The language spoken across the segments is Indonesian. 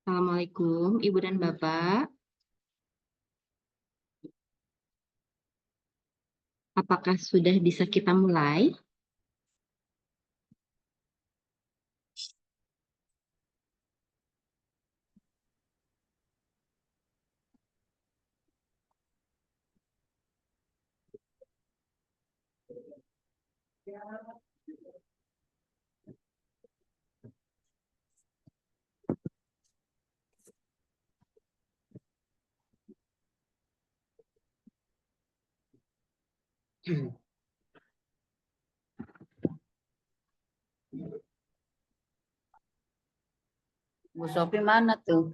Assalamualaikum, Ibu dan Bapak. Apakah sudah bisa kita mulai? Bu Sofi mana tuh?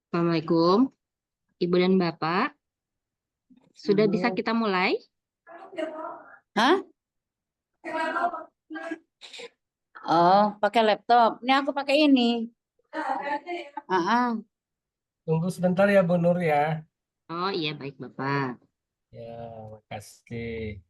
Assalamualaikum, Ibu dan Bapak. Sudah bisa kita mulai? Hah? Oh, pakai laptop. Ini aku pakai ini. Ah, Tunggu sebentar ya Bu Nur ya. Oh iya, baik Bapak. Ya, makasih.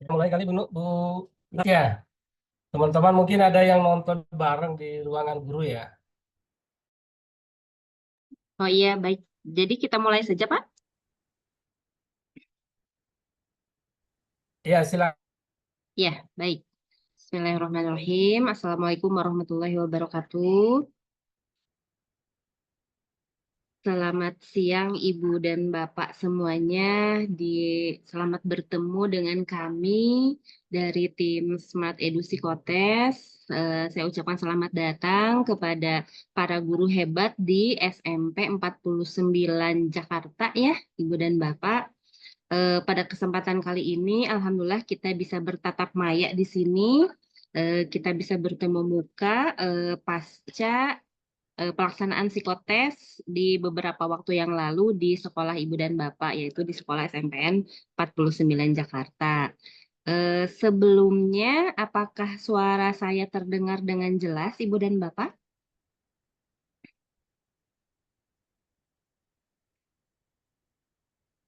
Kita mulai kali Bu ya. Teman-teman mungkin ada yang nonton bareng di ruangan guru ya. Oh iya, baik. Jadi kita mulai saja, Pak. Ya, silakan. Ya, baik. Bismillahirrahmanirrahim. Assalamualaikum warahmatullahi wabarakatuh. Selamat siang Ibu dan Bapak semuanya. Selamat bertemu dengan kami dari tim Smart Edu Psikotes. Saya ucapkan selamat datang kepada para guru hebat di SMP 49 Jakarta ya, Ibu dan Bapak. Pada kesempatan kali ini, alhamdulillah kita bisa bertatap maya di sini. Kita bisa bertemu muka pasca pelaksanaan psikotes di beberapa waktu yang lalu di sekolah Ibu dan Bapak, yaitu di sekolah SMPN 49 Jakarta. Sebelumnya, apakah suara saya terdengar dengan jelas, Ibu dan Bapak?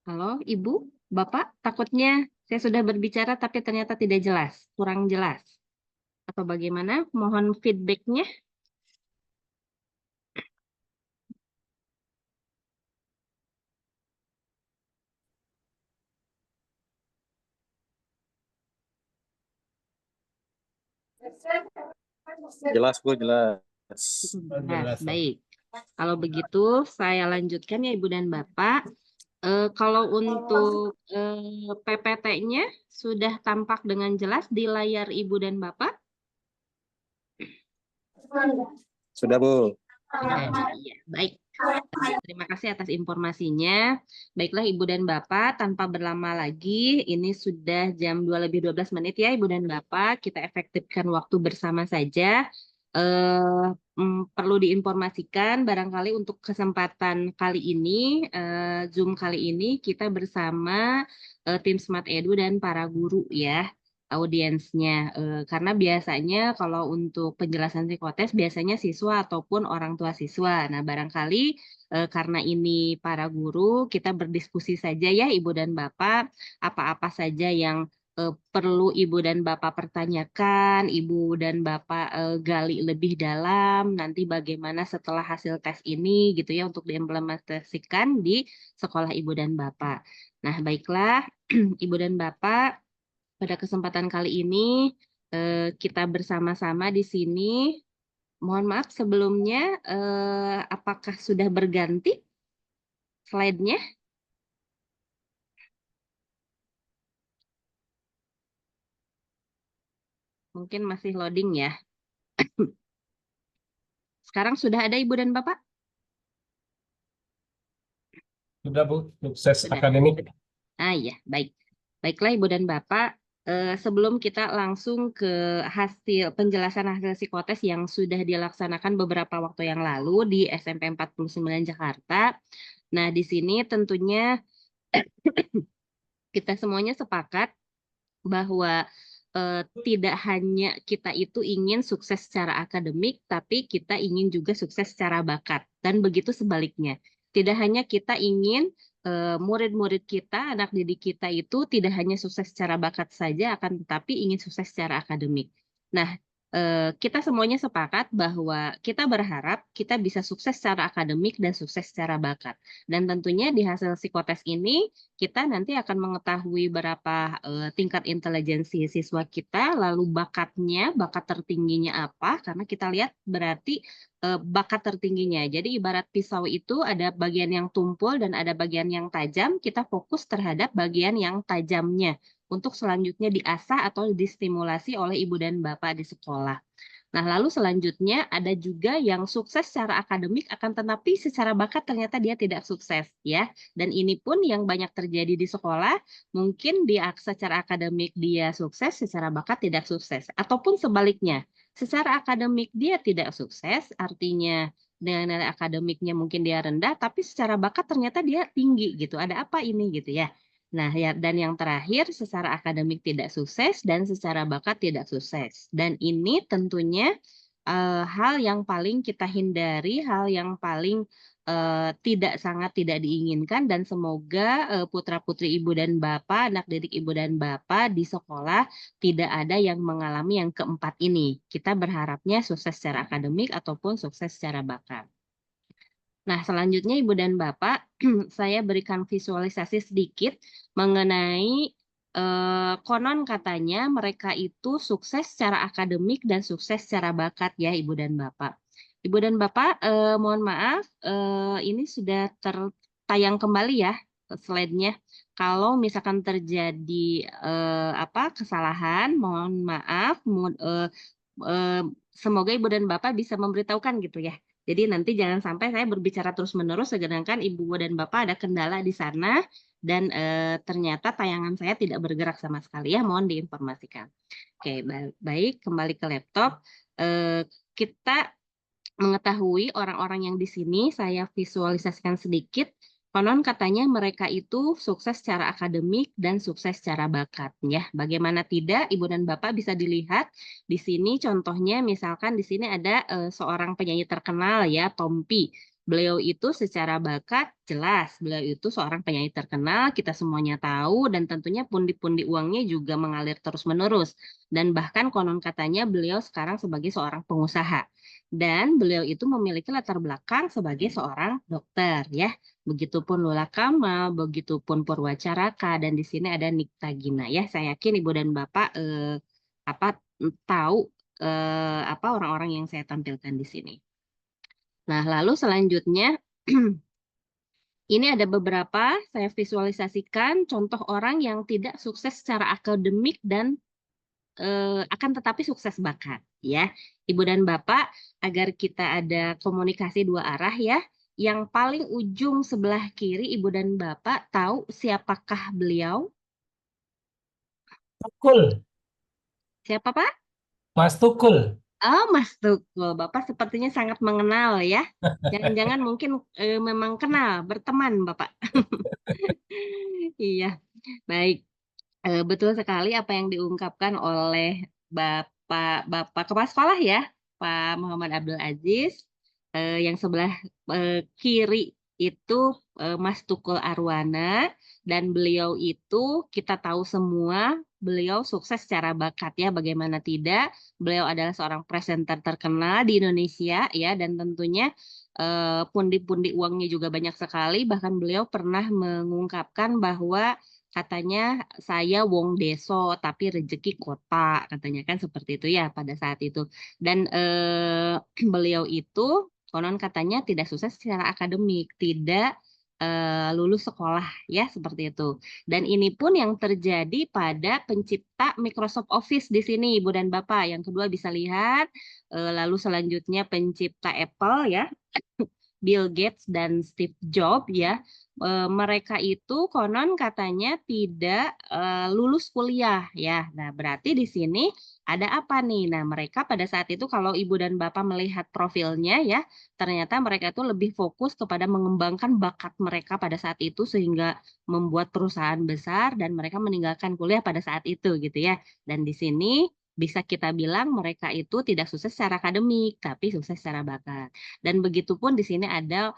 Halo, Ibu, Bapak, takutnya saya sudah berbicara tapi ternyata tidak jelas, kurang jelas. Atau bagaimana? Mohon feedback-nya. Jelas Bu, jelas. Jelas, Jelas, ya. baik. Kalau begitu, saya lanjutkan ya Ibu dan Bapak. Kalau untuk PPT-nya sudah tampak dengan jelas di layar Ibu dan Bapak? Sudah Bu. Iya, baik. Terima kasih atas informasinya. Baiklah Ibu dan Bapak, tanpa berlama lagi, ini sudah jam 2 lebih 12 menit ya Ibu dan Bapak, kita efektifkan waktu bersama saja. Perlu diinformasikan barangkali untuk kesempatan kali ini, Zoom kali ini kita bersama tim Smart Edu dan para guru ya, audiensnya. Karena biasanya kalau untuk penjelasan psikotes biasanya siswa ataupun orang tua siswa. Nah, barangkali karena ini para guru, kita berdiskusi saja ya Ibu dan Bapak, apa-apa saja yang perlu Ibu dan Bapak pertanyakan, Ibu dan Bapak gali lebih dalam, nanti bagaimana setelah hasil tes ini gitu ya untuk diimplementasikan di sekolah Ibu dan Bapak. Nah, baiklah Ibu dan Bapak, pada kesempatan kali ini kita bersama-sama di sini. Mohon maaf sebelumnya, apakah sudah berganti slide-nya? Mungkin masih loading ya. Sekarang sudah ada Ibu dan Bapak? Sudah Bu, sukses Sudah. akademik. Iya, baik. Baiklah Ibu dan Bapak, sebelum kita langsung ke penjelasan hasil psikotes yang sudah dilaksanakan beberapa waktu yang lalu di SMP 49 Jakarta. Nah, di sini tentunya kita semuanya sepakat bahwa tidak hanya kita itu ingin sukses secara akademik, tapi kita ingin juga sukses secara bakat. Dan begitu sebaliknya. Tidak hanya kita ingin murid-murid kita, anak didik kita itu tidak hanya sukses secara bakat saja, akan tetapi ingin sukses secara akademik. Nah, kita semuanya sepakat bahwa kita berharap kita bisa sukses secara akademik dan sukses secara bakat. Dan tentunya di hasil psikotes ini, kita nanti akan mengetahui berapa tingkat intelijensi siswa kita, lalu bakatnya, bakat tertingginya apa, karena kita lihat berarti bakat tertingginya. Jadi ibarat pisau itu ada bagian yang tumpul dan ada bagian yang tajam, kita fokus terhadap bagian yang tajamnya untuk selanjutnya diasah atau distimulasi oleh ibu dan bapak di sekolah. Nah, lalu selanjutnya ada juga yang sukses secara akademik akan tetapi secara bakat ternyata dia tidak sukses ya. Dan ini pun yang banyak terjadi di sekolah, mungkin secara akademik dia sukses, secara bakat tidak sukses. Ataupun sebaliknya, secara akademik dia tidak sukses, artinya dengan nilai akademiknya mungkin dia rendah, tapi secara bakat ternyata dia tinggi gitu. Ada apa ini gitu ya. Nah, ya, dan yang terakhir secara akademik tidak sukses dan secara bakat tidak sukses. Dan ini tentunya hal yang paling kita hindari, hal yang paling sangat tidak diinginkan, dan semoga putra-putri ibu dan bapak, anak didik ibu dan bapak di sekolah tidak ada yang mengalami yang keempat ini. Kita berharapnya sukses secara akademik ataupun sukses secara bakat. Nah, selanjutnya Ibu dan Bapak, saya berikan visualisasi sedikit mengenai konon katanya mereka itu sukses secara akademik dan sukses secara bakat ya Ibu dan Bapak. Ibu dan Bapak, mohon maaf, ini sudah tertayang kembali ya slide-nya. Kalau misalkan terjadi kesalahan, mohon maaf, semoga Ibu dan Bapak bisa memberitahukan gitu ya. Jadi nanti jangan sampai saya berbicara terus-menerus sedangkan Ibu dan Bapak ada kendala di sana dan ternyata tayangan saya tidak bergerak sama sekali ya, mohon diinformasikan. Oke, baik, kembali ke laptop. Kita mengetahui orang-orang yang di sini saya visualisasikan sedikit. Konon katanya mereka itu sukses secara akademik dan sukses secara bakat ya. Bagaimana tidak, Ibu dan Bapak bisa dilihat di sini contohnya, misalkan di sini ada seorang penyanyi terkenal ya, Tompi. Beliau itu secara bakat jelas, beliau itu seorang penyanyi terkenal, kita semuanya tahu, dan tentunya pundi-pundi uangnya juga mengalir terus-menerus. Dan bahkan konon katanya beliau sekarang sebagai seorang pengusaha. Dan beliau itu memiliki latar belakang sebagai seorang dokter ya. Begitupun Lula Kamal, begitupun Purwacaraka, dan di sini ada Nikta Gina ya. Saya yakin Ibu dan Bapak tahu orang-orang yang saya tampilkan di sini. Nah, lalu selanjutnya ini ada beberapa saya visualisasikan contoh orang yang tidak sukses secara akademik dan akan tetapi sukses bakat ya. Ibu dan Bapak, agar kita ada komunikasi dua arah ya. Yang paling ujung sebelah kiri Ibu dan Bapak tahu siapakah beliau? Tukul, Siapa Pak? Mas Tukul. Oh, Mas Tukul. Bapak sepertinya sangat mengenal ya. Jangan-jangan mungkin memang kenal, berteman Bapak. Iya, baik. Betul sekali apa yang diungkapkan oleh Bapak Kepala Sekolah ya, Pak Muhammad Abdul Aziz. Yang sebelah kiri itu Mas Tukul Arwana, dan beliau itu kita tahu semua beliau sukses secara bakat ya, bagaimana tidak, beliau adalah seorang presenter terkenal di Indonesia ya, dan tentunya pundi-pundi uangnya juga banyak sekali, bahkan beliau pernah mengungkapkan bahwa katanya saya wong deso tapi rezeki kota, katanya kan seperti itu ya pada saat itu. Dan beliau itu konon katanya tidak sukses secara akademik, tidak lulus sekolah ya seperti itu. Dan ini pun yang terjadi pada pencipta Microsoft Office di sini Ibu dan Bapak. Yang kedua bisa lihat, lalu selanjutnya pencipta Apple ya, Bill Gates dan Steve Jobs ya. Mereka itu konon katanya tidak lulus kuliah ya. Nah, berarti di sini ada apa nih? Nah, mereka pada saat itu kalau Ibu dan Bapak melihat profilnya ya, ternyata mereka itu lebih fokus kepada mengembangkan bakat mereka pada saat itu sehingga membuat perusahaan besar, dan mereka meninggalkan kuliah pada saat itu gitu ya. Dan di sini bisa kita bilang mereka itu tidak sukses secara akademik, tapi sukses secara bakat. Dan begitupun di sini ada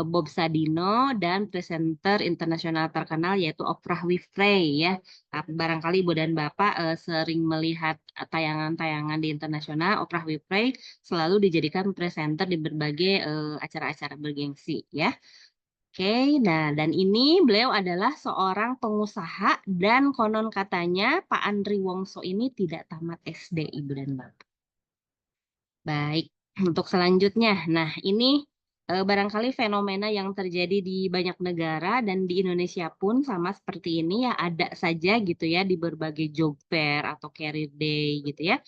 Bob Sadino dan presenter internasional terkenal yaitu Oprah Winfrey ya. Barangkali Ibu dan Bapak sering melihat tayangan-tayangan di internasional. Oprah Winfrey selalu dijadikan presenter di berbagai acara-acara bergengsi ya. Oke, nah dan ini beliau adalah seorang pengusaha, dan konon katanya Pak Andri Wongso ini tidak tamat SD Ibu dan Bapak. Baik, untuk selanjutnya, nah ini barangkali fenomena yang terjadi di banyak negara dan di Indonesia pun sama seperti ini ya, ada saja gitu ya di berbagai job fair atau career day gitu ya.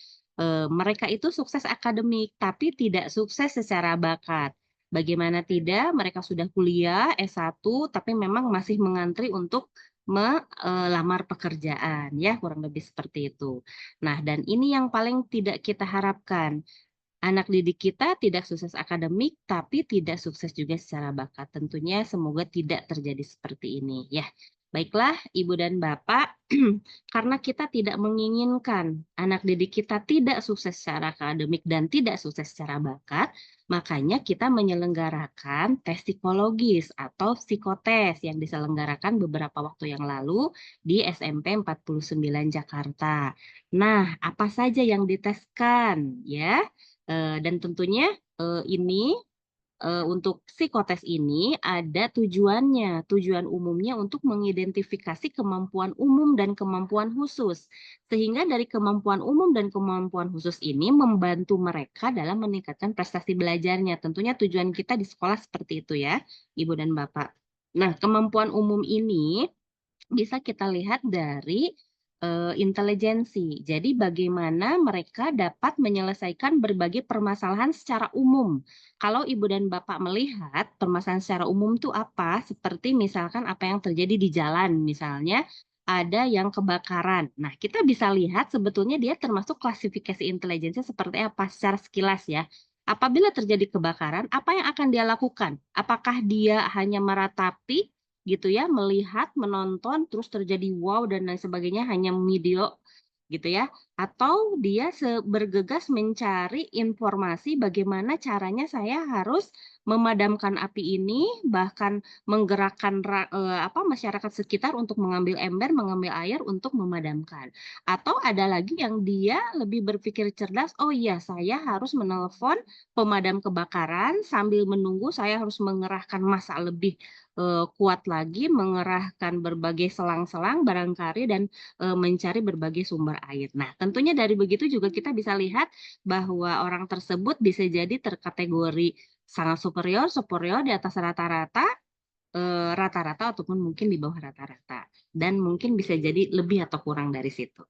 Mereka itu sukses akademik tapi tidak sukses secara bakat. Bagaimana tidak, mereka sudah kuliah S1 tapi memang masih mengantri untuk melamar pekerjaan ya, kurang lebih seperti itu. Nah, dan ini yang paling tidak kita harapkan. Anak didik kita tidak sukses akademik, tapi tidak sukses juga secara bakat. Tentunya semoga tidak terjadi seperti ini ya. Baiklah, Ibu dan Bapak, karena kita tidak menginginkan anak didik kita tidak sukses secara akademik dan tidak sukses secara bakat, makanya kita menyelenggarakan tes psikologis atau psikotes yang diselenggarakan beberapa waktu yang lalu di SMP 49 Jakarta. Nah, apa saja yang diteskan ya? Dan tentunya ini untuk psikotes ini ada tujuannya. Tujuan umumnya untuk mengidentifikasi kemampuan umum dan kemampuan khusus. Sehingga dari kemampuan umum dan kemampuan khusus ini membantu mereka dalam meningkatkan prestasi belajarnya. Tentunya tujuan kita di sekolah seperti itu ya, Ibu dan Bapak. Nah, kemampuan umum ini bisa kita lihat dari intelijensi. Jadi bagaimana mereka dapat menyelesaikan berbagai permasalahan secara umum. Kalau Ibu dan Bapak melihat permasalahan secara umum itu apa? Seperti misalkan apa yang terjadi di jalan, misalnya ada yang kebakaran. Nah, kita bisa lihat sebetulnya dia termasuk klasifikasi intelijensi seperti apa secara sekilas ya. Apabila terjadi kebakaran, apa yang akan dia lakukan? Apakah dia hanya meratapi gitu ya, melihat, menonton, terus terjadi wow dan lain sebagainya hanya video gitu ya, atau dia bergegas mencari informasi bagaimana caranya saya harus memadamkan api ini, bahkan menggerakkan masyarakat sekitar untuk mengambil ember, mengambil air untuk memadamkan. Atau ada lagi yang dia lebih berpikir cerdas, oh iya saya harus menelpon pemadam kebakaran sambil menunggu saya harus mengerahkan massa lebih kuat lagi, mengerahkan berbagai selang-selang barangkali dan mencari berbagai sumber air. Nah, tentunya dari begitu juga kita bisa lihat bahwa orang tersebut bisa jadi terkategori sangat superior, superior di atas rata-rata, rata-rata ataupun mungkin di bawah rata-rata. Dan mungkin bisa jadi lebih atau kurang dari situ.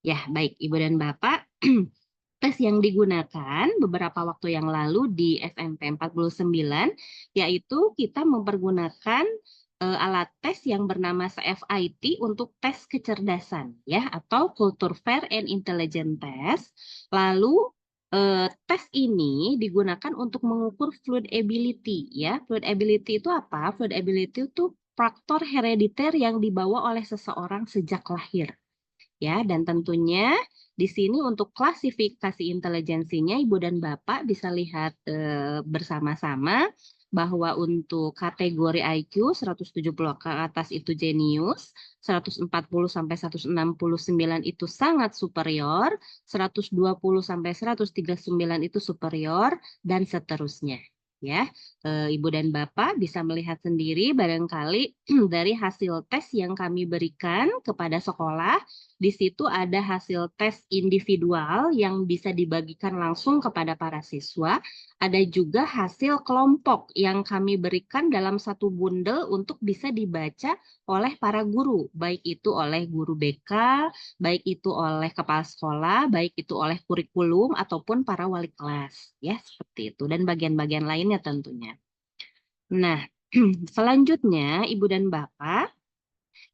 Ya, baik Ibu dan Bapak. Tes yang digunakan beberapa waktu yang lalu di SMP 49, yaitu kita mempergunakan alat tes yang bernama CFIT untuk tes kecerdasan ya, atau Culture Fair and Intelligence Test. Lalu tes ini digunakan untuk mengukur fluid ability ya. Fluid ability itu apa? Fluid ability itu faktor herediter yang dibawa oleh seseorang sejak lahir. Ya, dan tentunya di sini untuk klasifikasi intelijensinya Ibu dan Bapak bisa lihat bersama-sama bahwa untuk kategori IQ 170 ke atas itu jenius, 140 sampai 169 itu sangat superior, 120 sampai 139 itu superior dan seterusnya. Ya, Ibu dan Bapak bisa melihat sendiri barangkali dari hasil tes yang kami berikan kepada sekolah. Di situ ada hasil tes individual yang bisa dibagikan langsung kepada para siswa. Ada juga hasil kelompok yang kami berikan dalam satu bundel untuk bisa dibaca oleh para guru. Baik itu oleh guru BK, baik itu oleh kepala sekolah, baik itu oleh kurikulum ataupun para wali kelas. Ya, seperti itu. Dan bagian-bagian lainnya tentunya. Nah, selanjutnya Ibu dan Bapak,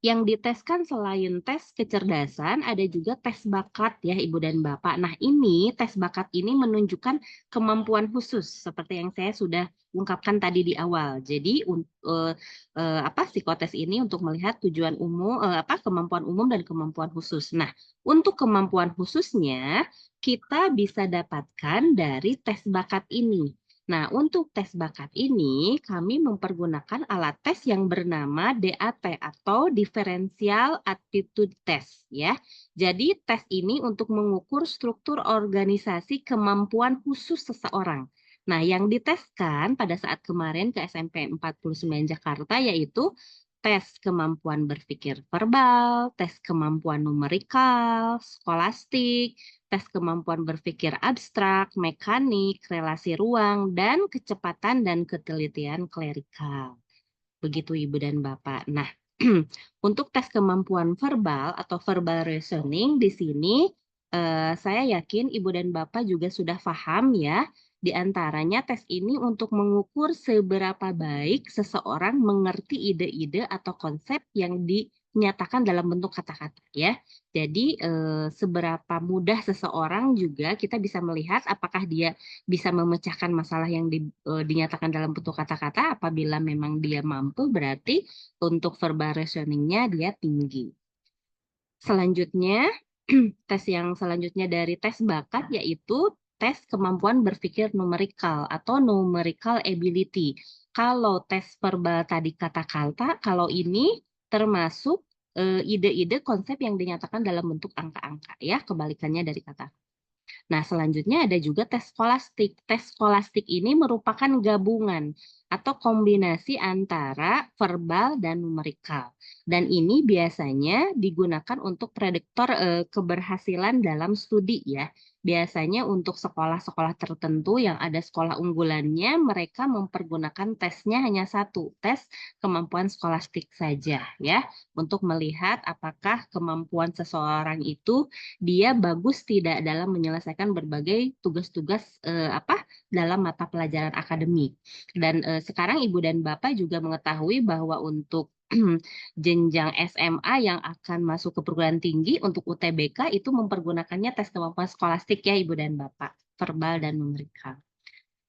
yang diteskan selain tes kecerdasan, ada juga tes bakat ya Ibu dan Bapak. Nah ini tes bakat ini menunjukkan kemampuan khusus seperti yang saya sudah ungkapkan tadi di awal. Jadi psikotes ini untuk melihat tujuan umum, kemampuan umum dan kemampuan khusus. Nah untuk kemampuan khususnya kita bisa dapatkan dari tes bakat ini. Nah, untuk tes bakat ini kami mempergunakan alat tes yang bernama DAT atau Differential Aptitude Test ya. Jadi tes ini untuk mengukur struktur organisasi kemampuan khusus seseorang. Nah, yang diteskan pada saat kemarin ke SMP 49 Jakarta yaitu tes kemampuan berpikir verbal, tes kemampuan numerikal, skolastik, tes kemampuan berpikir abstrak, mekanik, relasi ruang, dan kecepatan dan ketelitian klerikal. Begitu Ibu dan Bapak. Nah, untuk tes kemampuan verbal atau verbal reasoning di sini, saya yakin Ibu dan Bapak juga sudah paham ya. Di antaranya tes ini untuk mengukur seberapa baik seseorang mengerti ide-ide atau konsep yang dinyatakan dalam bentuk kata-kata ya. Jadi seberapa mudah seseorang juga kita bisa melihat apakah dia bisa memecahkan masalah yang dinyatakan dalam bentuk kata-kata. Apabila memang dia mampu, berarti untuk verbal reasoningnya dia tinggi. Selanjutnya, tes yang selanjutnya dari tes bakat yaitu tes kemampuan berpikir numerikal atau numerical ability. Kalau tes verbal tadi kata-kata, kalau ini termasuk ide-ide konsep yang dinyatakan dalam bentuk angka-angka ya, kebalikannya dari kata. Nah, selanjutnya ada juga tes skolastik. Tes skolastik ini merupakan gabungan atau kombinasi antara verbal dan numerikal. Dan ini biasanya digunakan untuk prediktor keberhasilan dalam studi ya. Biasanya untuk sekolah-sekolah tertentu yang ada sekolah unggulannya, mereka mempergunakan tesnya hanya satu, tes kemampuan skolastik saja ya, untuk melihat apakah kemampuan seseorang itu dia bagus tidak dalam menyelesaikan berbagai tugas-tugas dalam mata pelajaran akademik. Dan sekarang Ibu dan Bapak juga mengetahui bahwa untuk jenjang SMA yang akan masuk ke perguruan tinggi untuk UTBK itu mempergunakannya tes kemampuan skolastik ya Ibu dan Bapak, verbal dan numerikal.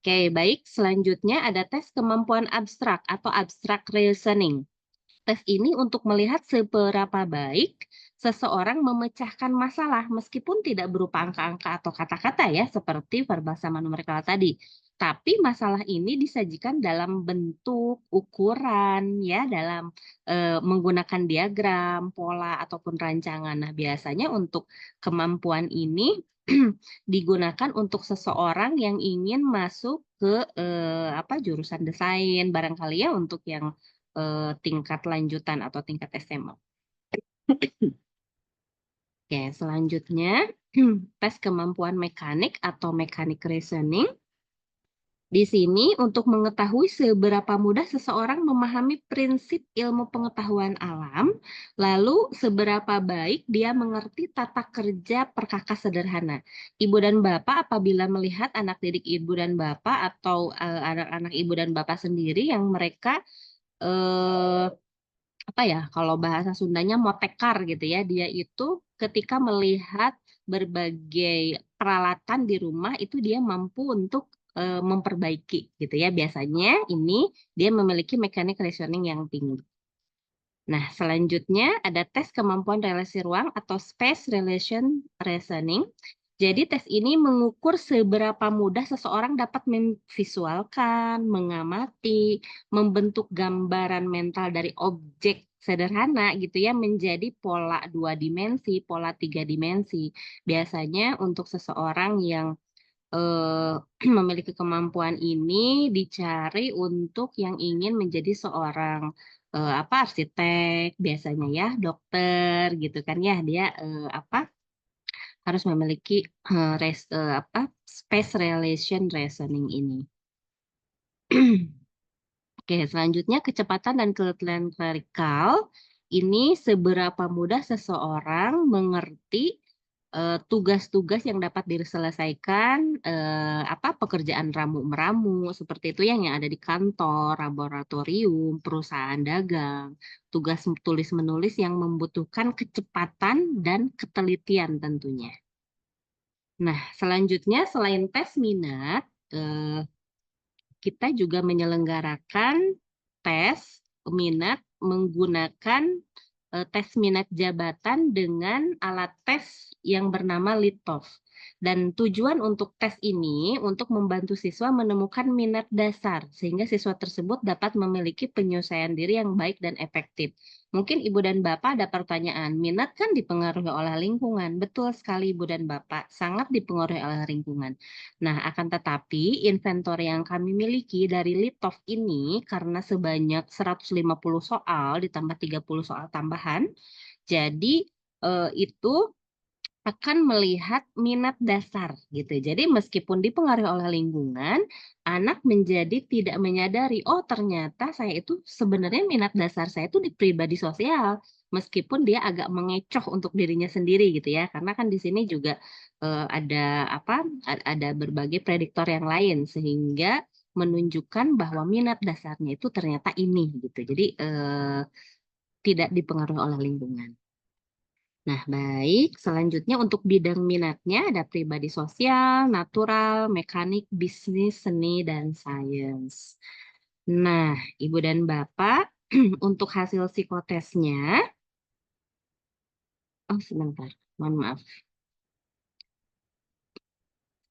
Oke, baik. Selanjutnya ada tes kemampuan abstrak atau abstract reasoning. Tes ini untuk melihat seberapa baik seseorang memecahkan masalah meskipun tidak berupa angka-angka atau kata-kata ya, seperti verbal sama numerikal tadi. Tapi masalah ini disajikan dalam bentuk ukuran ya, dalam menggunakan diagram, pola ataupun rancangan. Nah, biasanya untuk kemampuan ini digunakan untuk seseorang yang ingin masuk ke jurusan desain barangkali ya, untuk yang tingkat lanjutan atau tingkat SMA. Oke, selanjutnya tes kemampuan mekanik atau mechanic reasoning. Di sini untuk mengetahui seberapa mudah seseorang memahami prinsip ilmu pengetahuan alam, lalu seberapa baik dia mengerti tata kerja perkakas sederhana. Ibu dan Bapak apabila melihat anak didik Ibu dan Bapak atau anak-anak Ibu dan Bapak sendiri yang mereka kalau bahasa Sundanya motekar gitu ya, dia itu ketika melihat berbagai peralatan di rumah itu dia mampu untuk memperbaiki gitu ya. Biasanya ini dia memiliki mechanic reasoning yang tinggi. Nah, selanjutnya ada tes kemampuan relasi ruang atau space relation reasoning. Jadi tes ini mengukur seberapa mudah seseorang dapat memvisualkan, mengamati, membentuk gambaran mental dari objek sederhana gitu ya menjadi pola 2 dimensi, pola 3 dimensi. Biasanya untuk seseorang yang memiliki kemampuan ini dicari untuk yang ingin menjadi seorang arsitek biasanya ya, dokter gitu kan ya, dia harus memiliki space relation reasoning ini. Oke, selanjutnya kecepatan dan ketelitian klerikal. Ini seberapa mudah seseorang mengerti tugas-tugas yang dapat diselesaikan, pekerjaan ramu-meramu seperti itu yang ada di kantor, laboratorium, perusahaan dagang, tugas tulis menulis yang membutuhkan kecepatan dan ketelitian tentunya. Nah, selanjutnya selain tes minat, kita juga menyelenggarakan tes minat menggunakan tes minat jabatan dengan alat tes yang bernama LITOF. Dan tujuan untuk tes ini untuk membantu siswa menemukan minat dasar sehingga siswa tersebut dapat memiliki penyelesaian diri yang baik dan efektif. Mungkin Ibu dan Bapak ada pertanyaan, minat kan dipengaruhi oleh lingkungan. Betul sekali Ibu dan Bapak, sangat dipengaruhi oleh lingkungan. Nah, akan tetapi inventory yang kami miliki dari LITOF ini karena sebanyak 150 soal ditambah 30 soal tambahan, jadi itu akan melihat minat dasar gitu. Jadi meskipun dipengaruhi oleh lingkungan, anak menjadi tidak menyadari, oh ternyata saya itu sebenarnya minat dasar saya itu di pribadi sosial, meskipun dia agak mengecoh untuk dirinya sendiri gitu ya. Karena kan di sini juga ada berbagai prediktor yang lain sehingga menunjukkan bahwa minat dasarnya itu ternyata ini gitu. Jadi tidak dipengaruhi oleh lingkungan. Nah, baik. Selanjutnya untuk bidang minatnya ada pribadi sosial, natural, mekanik, bisnis, seni, dan sains. Nah, Ibu dan Bapak, untuk hasil psikotesnya, oh sebentar, mohon maaf.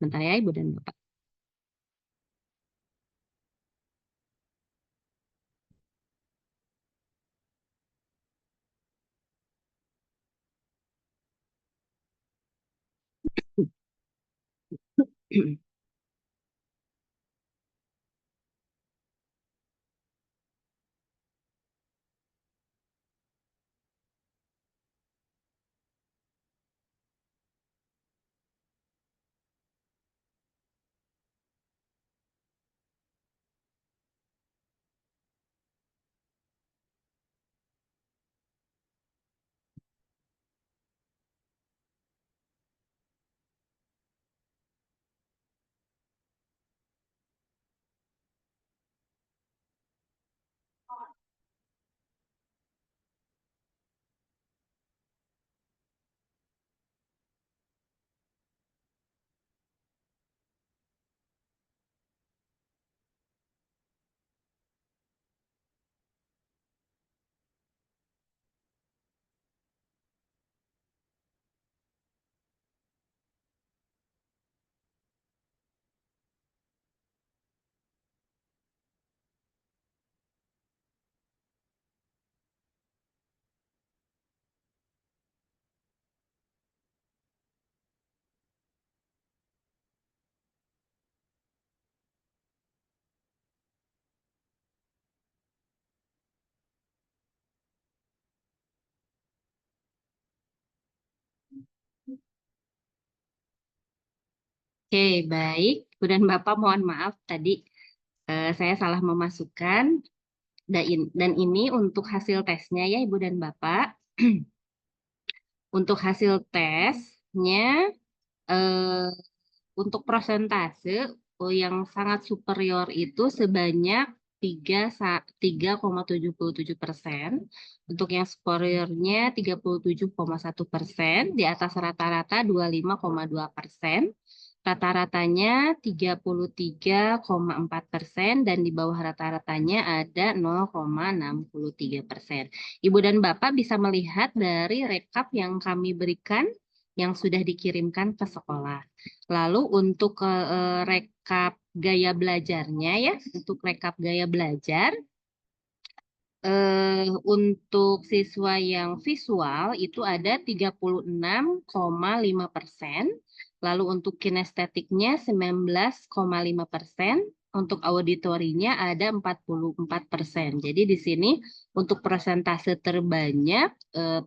Sebentar ya Ibu dan Bapak. Oke, baik. Ibu dan Bapak mohon maaf tadi saya salah memasukkan. Dan ini untuk hasil tesnya ya Ibu dan Bapak. Untuk hasil tesnya, eh, untuk persentase yang sangat superior itu sebanyak 3,77%. Untuk yang superiornya 37,1%, di atas rata-rata 25,2%. Rata-ratanya 33,4% dan di bawah rata-ratanya ada 0,63%. Ibu dan Bapak bisa melihat dari rekap yang kami berikan yang sudah dikirimkan ke sekolah. Lalu untuk rekap gaya belajarnya ya, untuk rekap gaya belajar, untuk siswa yang visual itu ada 36,5%. Lalu untuk kinestetiknya 19,5%. Untuk auditorinya ada 44%. Jadi di sini untuk persentase terbanyak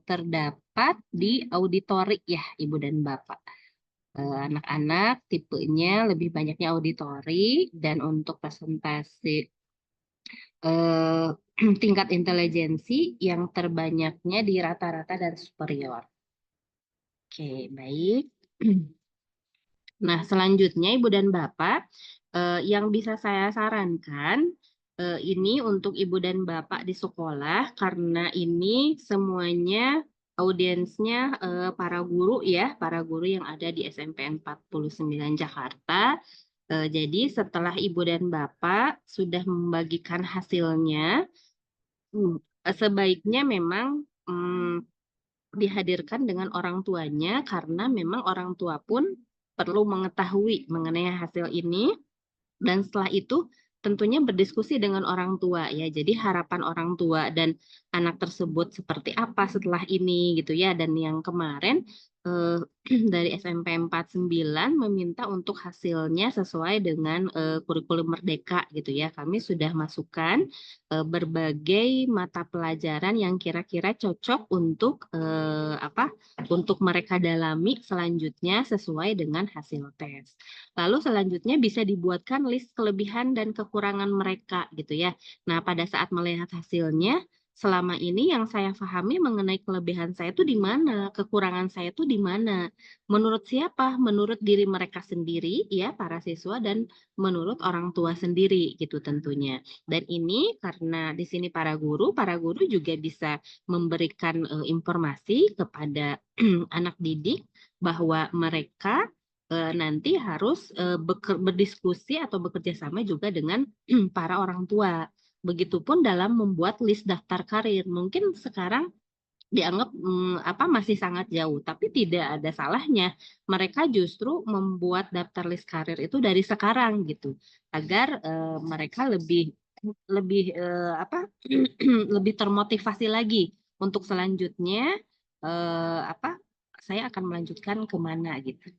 terdapat di auditori ya Ibu dan Bapak. Anak-anak tipenya lebih banyaknya auditori dan untuk persentase tingkat intelijensi yang terbanyaknya di rata-rata dan superior. Oke, baik. Nah, selanjutnya Ibu dan Bapak, yang bisa saya sarankan, ini untuk Ibu dan Bapak di sekolah, karena ini semuanya audiensnya para guru ya, para guru yang ada di SMP 49 Jakarta. Jadi setelah Ibu dan Bapak sudah membagikan hasilnya, sebaiknya memang dihadirkan dengan orang tuanya karena memang orang tua pun perlu mengetahui mengenai hasil ini dan setelah itu tentunya berdiskusi dengan orang tua ya. Jadi harapan orang tua dan anak tersebut seperti apa setelah ini gitu ya. Dan yang kemarin dari SMP 49 meminta untuk hasilnya sesuai dengan kurikulum Merdeka gitu ya. Kami sudah masukkan berbagai mata pelajaran yang kira-kira cocok untuk untuk mereka dalami selanjutnya sesuai dengan hasil tes. Lalu selanjutnya bisa dibuatkan list kelebihan dan kekurangan mereka gitu ya. Nah, pada saat melihat hasilnya, selama ini yang saya pahami mengenai kelebihan saya itu di mana, kekurangan saya itu di mana. Menurut siapa? Menurut diri mereka sendiri, ya, para siswa, dan menurut orang tua sendiri, gitu tentunya. Dan ini karena di sini para guru juga bisa memberikan informasi kepada anak didik bahwa mereka nanti harus berdiskusi atau bekerja sama juga dengan para orang tua. Begitupun dalam membuat list daftar karir. Mungkin sekarang dianggap masih sangat jauh, tapi tidak ada salahnya mereka justru membuat daftar list karir itu dari sekarang gitu, agar mereka lebih lebih lebih termotivasi lagi untuk selanjutnya saya akan melanjutkan kemana gitu.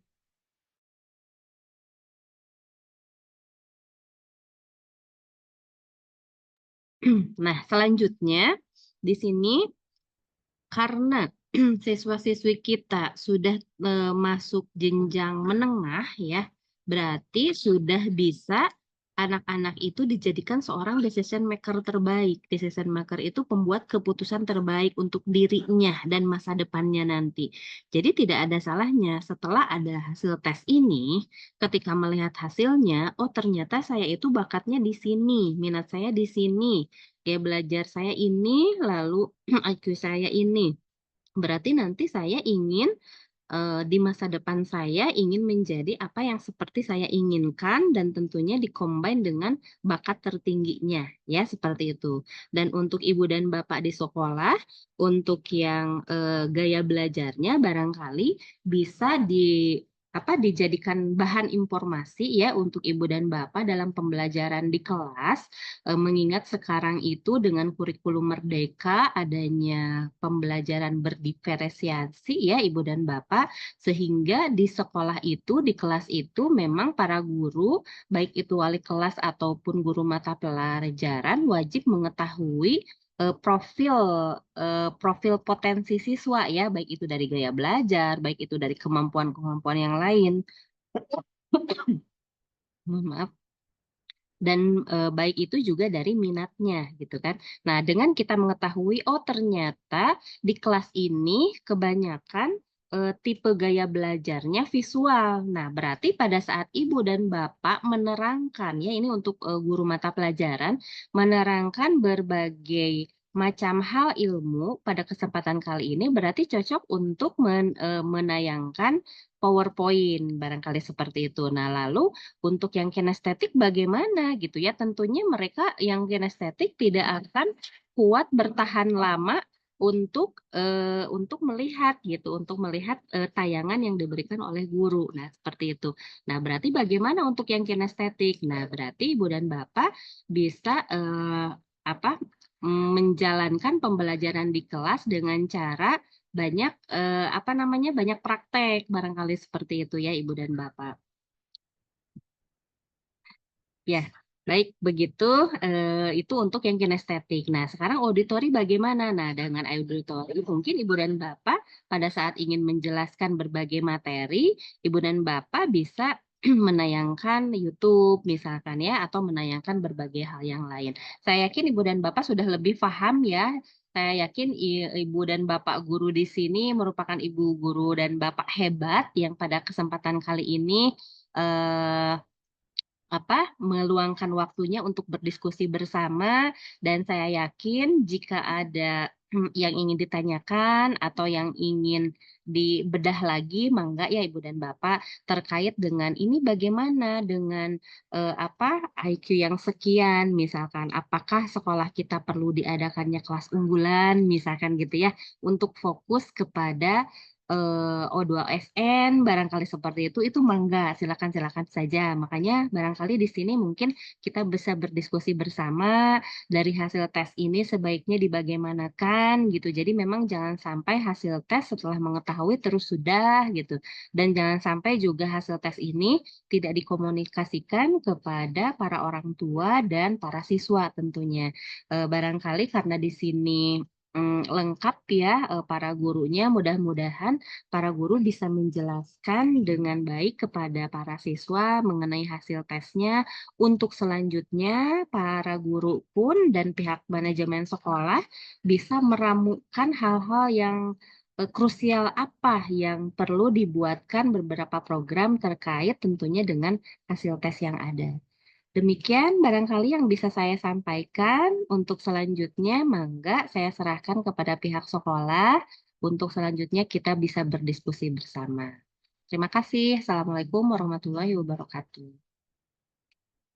Nah, selanjutnya di sini karena siswa-siswi kita sudah masuk jenjang menengah ya, berarti sudah bisa anak-anak itu dijadikan seorang decision maker terbaik. Decision maker itu pembuat keputusan terbaik untuk dirinya dan masa depannya nanti. Jadi tidak ada salahnya setelah ada hasil tes ini, ketika melihat hasilnya, oh ternyata saya itu bakatnya di sini, minat saya di sini, kayak belajar saya ini, lalu IQ saya ini. Berarti nanti saya ingin di masa depan saya ingin menjadi apa yang seperti saya inginkan dan tentunya dikombin dengan bakat tertingginya ya seperti itu. Dan untuk ibu dan bapak di sekolah, untuk yang gaya belajarnya barangkali bisa dijadikan bahan informasi ya untuk ibu dan bapak dalam pembelajaran di kelas, mengingat sekarang itu dengan kurikulum merdeka adanya pembelajaran berdiferensiasi ya ibu dan bapak, sehingga di sekolah itu, di kelas itu memang para guru, baik itu wali kelas ataupun guru mata pelajaran wajib mengetahui profil potensi siswa ya, baik itu dari gaya belajar, baik itu dari kemampuan-kemampuan yang lain. Mohon maaf. Dan baik itu juga dari minatnya gitu kan. Nah, dengan kita mengetahui oh ternyata di kelas ini kebanyakan tipe gaya belajarnya visual. Nah, berarti pada saat ibu dan bapak menerangkan ya ini untuk guru mata pelajaran menerangkan berbagai macam hal ilmu pada kesempatan kali ini berarti cocok untuk menayangkan PowerPoint barangkali seperti itu. Nah, lalu untuk yang kinestetik bagaimana gitu ya? Tentunya mereka yang kinestetik tidak akan kuat bertahan lama untuk melihat gitu, untuk melihat tayangan yang diberikan oleh guru. Nah, seperti itu. Nah, berarti bagaimana untuk yang kinestetik? Nah, berarti Ibu dan Bapak bisa menjalankan pembelajaran di kelas dengan cara banyak banyak praktek barangkali seperti itu ya Ibu dan Bapak. Ya, baik begitu itu untuk yang kinestetik. Nah, sekarang auditori bagaimana? Nah, dengan auditori mungkin Ibu dan Bapak pada saat ingin menjelaskan berbagai materi, Ibu dan Bapak bisa menayangkan YouTube misalkan ya, atau menayangkan berbagai hal yang lain. Saya yakin Ibu dan Bapak sudah lebih paham ya. Saya yakin Ibu dan Bapak guru di sini merupakan Ibu guru dan Bapak hebat yang pada kesempatan kali ini meluangkan waktunya untuk berdiskusi bersama, dan saya yakin jika ada yang ingin ditanyakan atau yang ingin dibedah lagi, mangga ya Ibu dan Bapak terkait dengan ini bagaimana dengan IQ yang sekian, misalkan apakah sekolah kita perlu diadakannya kelas unggulan, misalkan gitu ya, untuk fokus kepada O2SN barangkali seperti itu mangga silakan saja. Makanya barangkali di sini mungkin kita bisa berdiskusi bersama dari hasil tes ini sebaiknya dibagaimanakan gitu. Jadi memang jangan sampai hasil tes setelah mengetahui terus sudah gitu, dan jangan sampai juga hasil tes ini tidak dikomunikasikan kepada para orang tua dan para siswa tentunya. Barangkali karena di sini lengkap ya para gurunya. Mudah-mudahan para guru bisa menjelaskan dengan baik kepada para siswa mengenai hasil tesnya. Untuk selanjutnya, para guru pun dan pihak manajemen sekolah bisa meramukan hal-hal yang krusial apa yang perlu dibuatkan beberapa program terkait tentunya dengan hasil tes yang ada. Demikian barangkali yang bisa saya sampaikan. Untuk selanjutnya, mangga saya serahkan kepada pihak sekolah. Untuk selanjutnya kita bisa berdiskusi bersama. Terima kasih. Assalamualaikum warahmatullahi wabarakatuh.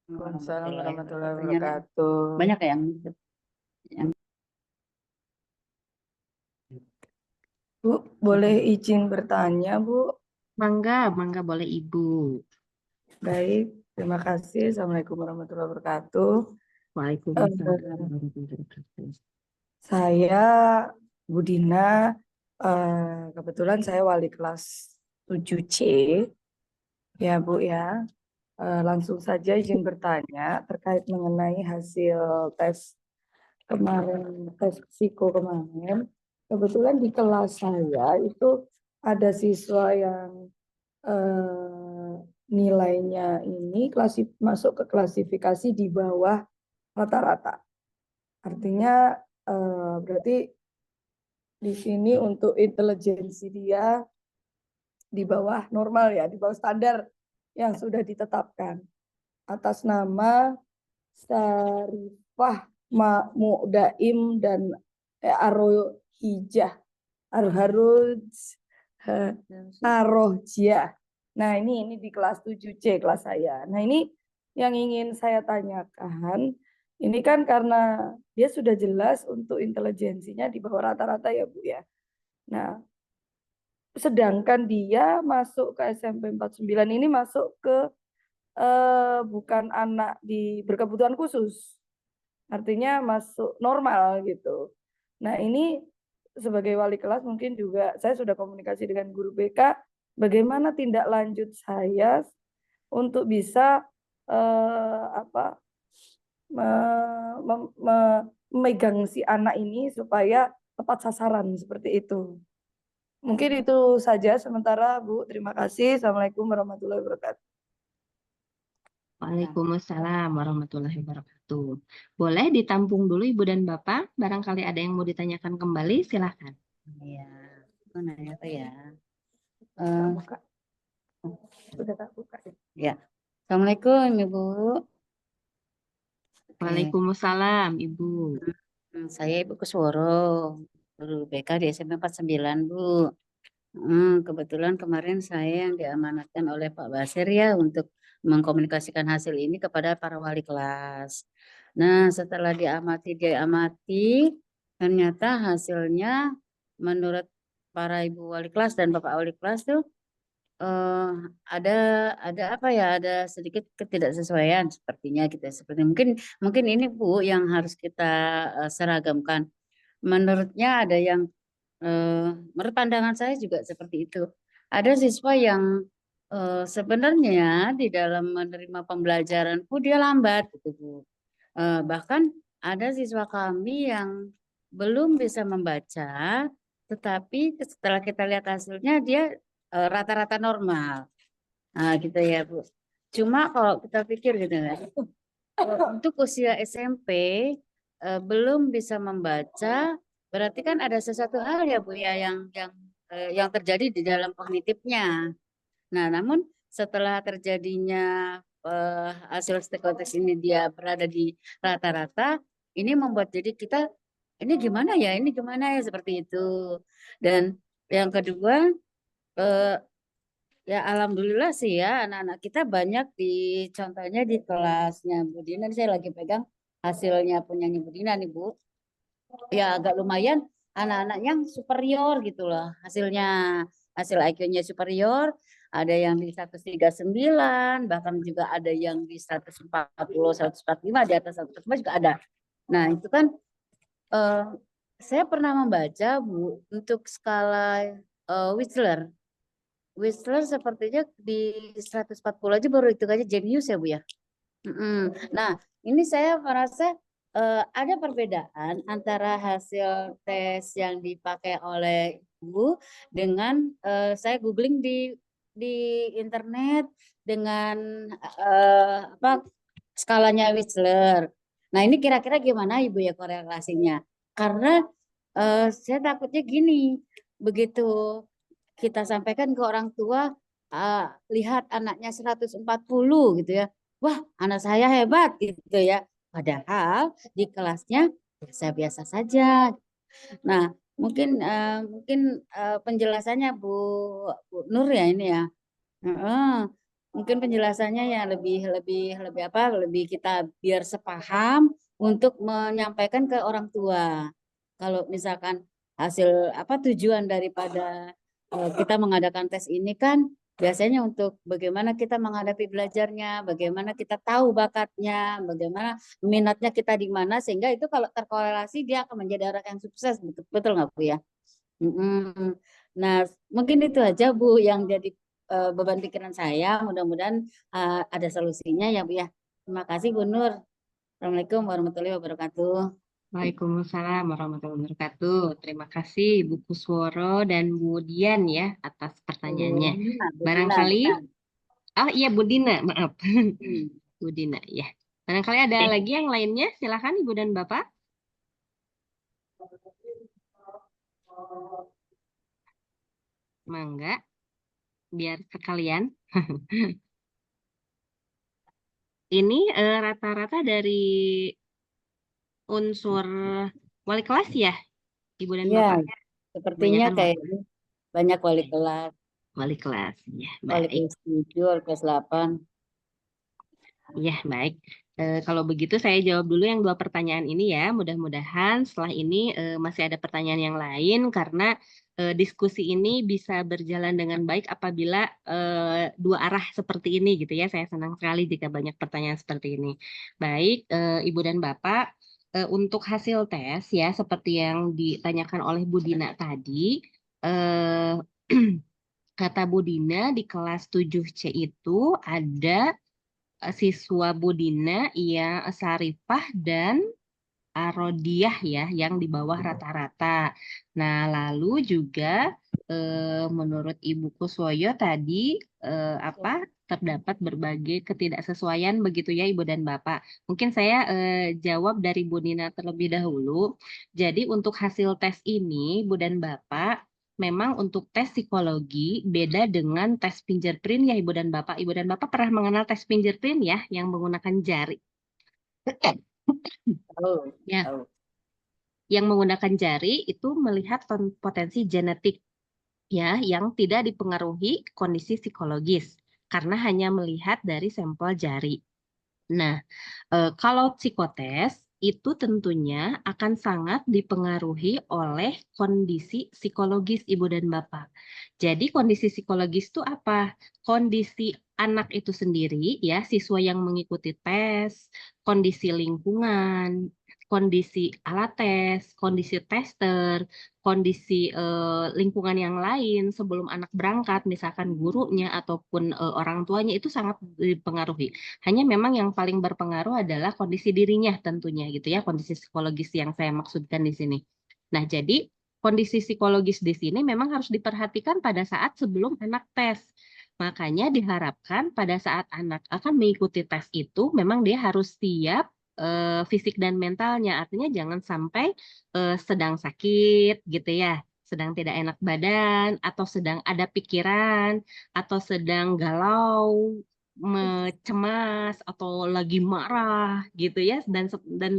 Waalaikumsalam warahmatullahi Ternyata wabarakatuh. banyak yang Bu, boleh izin bertanya, Bu? Mangga boleh Ibu. Baik, terima kasih. Assalamualaikum warahmatullahi wabarakatuh. Waalaikumsalam warahmatullahi wabarakatuh. Saya Budina, kebetulan saya wali kelas 7C. Ya, Bu ya. Langsung saja izin bertanya terkait mengenai hasil tes kemarin, tes psiko kemarin. Kebetulan di kelas saya itu ada siswa yang nilainya ini masuk ke klasifikasi di bawah rata-rata. Artinya berarti di sini untuk intelijensi dia di bawah normal ya, di bawah standar yang sudah ditetapkan. Atas nama Sarifah Mu'daim dan Arohijah, Arohjah. Nah, ini di kelas 7C kelas saya. Nah, ini yang ingin saya tanyakan. Ini kan karena dia sudah jelas untuk intelijensinya di bawah rata-rata ya, Bu ya. Nah, sedangkan dia masuk ke SMP 49 ini masuk ke bukan anak berkebutuhan khusus. Artinya masuk normal gitu. Nah, ini sebagai wali kelas mungkin juga saya sudah komunikasi dengan guru BK bagaimana tindak lanjut saya untuk bisa memegang si anak ini supaya tepat sasaran seperti itu. Mungkin itu saja sementara, Bu. Terima kasih. Assalamualaikum warahmatullahi wabarakatuh. Waalaikumsalam warahmatullahi wabarakatuh. Boleh ditampung dulu Ibu dan Bapak. Barangkali ada yang mau ditanyakan kembali, silakan. ya, apa nanya apa ya? Buka. Sudah tak buka. Ya, Assalamualaikum Ibu. Oke. Waalaikumsalam Ibu. Saya Ibu Kusworo, guru BK di SMP 49 Bu. Kebetulan kemarin saya yang diamanatkan oleh Pak Basir ya untuk mengkomunikasikan hasil ini kepada para wali kelas. Nah, setelah diamati, ternyata hasilnya menurut para ibu wali kelas dan bapak wali kelas tuh ada apa ya? Ada sedikit ketidaksesuaian sepertinya gitu. Seperti mungkin ini Bu yang harus kita seragamkan. Menurutnya ada yang menurut pandangan saya juga seperti itu. Ada siswa yang sebenarnya di dalam menerima pembelajaran pun dia lambat gitu Bu. Bahkan ada siswa kami yang belum bisa membaca, tetapi setelah kita lihat hasilnya dia rata-rata normal. Nah, gitu ya Bu. Cuma kalau kita pikir gitu ya, untuk usia SMP belum bisa membaca, berarti kan ada sesuatu hal ya Bu ya yang terjadi di dalam kognitifnya. Nah, namun setelah terjadinya hasil psikotes ini dia berada di rata-rata, ini membuat jadi kita ini gimana ya, seperti itu. Dan yang kedua, ya alhamdulillah sih ya anak-anak kita banyak contohnya di kelasnya Bu Dina. Saya lagi pegang hasilnya punya Bu Dina nih Bu. Ya agak lumayan anak-anak yang superior gitu loh hasilnya. Hasil IQ-nya superior, ada yang di 139, bahkan juga ada yang di 140, 145, di atas 145 juga ada. Nah itu kan saya pernah membaca Bu untuk skala Wechsler. Whistler sepertinya di 140 aja baru itu aja jenius ya Bu ya. Nah ini saya merasa ada perbedaan antara hasil tes yang dipakai oleh Ibu dengan saya googling di internet dengan apa skalanya Wechsler. Nah, ini kira-kira gimana Ibu ya korelasinya? Karena saya takutnya gini, begitu kita sampaikan ke orang tua, lihat anaknya 140 gitu ya. Wah, anak saya hebat gitu ya. Padahal di kelasnya biasa-biasa saja. Nah, mungkin penjelasannya Bu Nur ya ini ya. Heeh. Mungkin penjelasannya ya lebih kita biar sepaham untuk menyampaikan ke orang tua. Kalau misalkan hasil apa tujuan daripada kita mengadakan tes ini kan biasanya untuk bagaimana kita menghadapi belajarnya, bagaimana kita tahu bakatnya, bagaimana minatnya kita di mana sehingga itu kalau terkorelasi dia akan menjadi orang yang sukses, betul nggak Bu ya? Mm-mm. Nah, mungkin itu aja Bu yang jadi beban pikiran saya. Mudah-mudahan ada solusinya ya Bu ya. Terima kasih Bu Nur. Assalamualaikum warahmatullahi wabarakatuh. Waalaikumsalam warahmatullahi wabarakatuh. Terima kasih Bu Kusworo dan Bu Dian ya atas pertanyaannya. Bu Dina, Barangkali, bukan. oh iya Bu Dina, maaf. Hmm. Bu Dina ya. Barangkali ada lagi yang lainnya, silakan Ibu dan Bapak. Mangga, biar sekalian. Ini rata-rata dari unsur wali kelas ya, Ibu dan Ya, Bapak. sepertinya Kebanyakan kayak banyak wali kelas, wali kelas. Ya, wali baik. kelas 7, wali kelas 8. Ya, baik. Kalau begitu saya jawab dulu yang 2 pertanyaan ini ya. Mudah-mudahan setelah ini masih ada pertanyaan yang lain karena diskusi ini bisa berjalan dengan baik apabila 2 arah seperti ini gitu ya. Saya senang sekali jika banyak pertanyaan seperti ini. Baik, Ibu dan Bapak, untuk hasil tes ya seperti yang ditanyakan oleh Bu Dina tadi, eh, kata Bu Dina di kelas 7C itu ada siswa Budina yang Sarifah dan Arodiah ya yang di bawah rata-rata. Nah, lalu juga menurut Ibu Kuswoyo tadi apa terdapat berbagai ketidaksesuaian begitu ya Ibu dan Bapak. Mungkin saya jawab dari Bu Nina terlebih dahulu. Jadi untuk hasil tes ini Bu dan Bapak memang untuk tes psikologi beda dengan tes fingerprint ya Ibu dan Bapak. Ibu dan Bapak pernah mengenal tes fingerprint ya yang menggunakan jari. Tahu, Ya, tahu. yang menggunakan jari itu melihat potensi genetik ya yang tidak dipengaruhi kondisi psikologis karena hanya melihat dari sampel jari. Nah, kalau psikotes itu tentunya akan sangat dipengaruhi oleh kondisi psikologis Ibu dan Bapak. Jadi kondisi psikologis itu apa? Kondisi anak itu sendiri ya, siswa yang mengikuti tes, kondisi lingkungan, kondisi alat tes, kondisi tester, kondisi lingkungan yang lain sebelum anak berangkat, misalkan gurunya ataupun orang tuanya itu sangat dipengaruhi. Hanya memang yang paling berpengaruh adalah kondisi dirinya tentunya gitu ya, kondisi psikologis yang saya maksudkan di sini. Nah, jadi kondisi psikologis di sini memang harus diperhatikan pada saat sebelum anak tes. Makanya diharapkan pada saat anak akan mengikuti tes itu memang dia harus siap fisik dan mentalnya. Artinya jangan sampai sedang sakit gitu ya, sedang tidak enak badan, atau sedang ada pikiran, atau sedang galau, cemas, atau lagi marah gitu ya, dan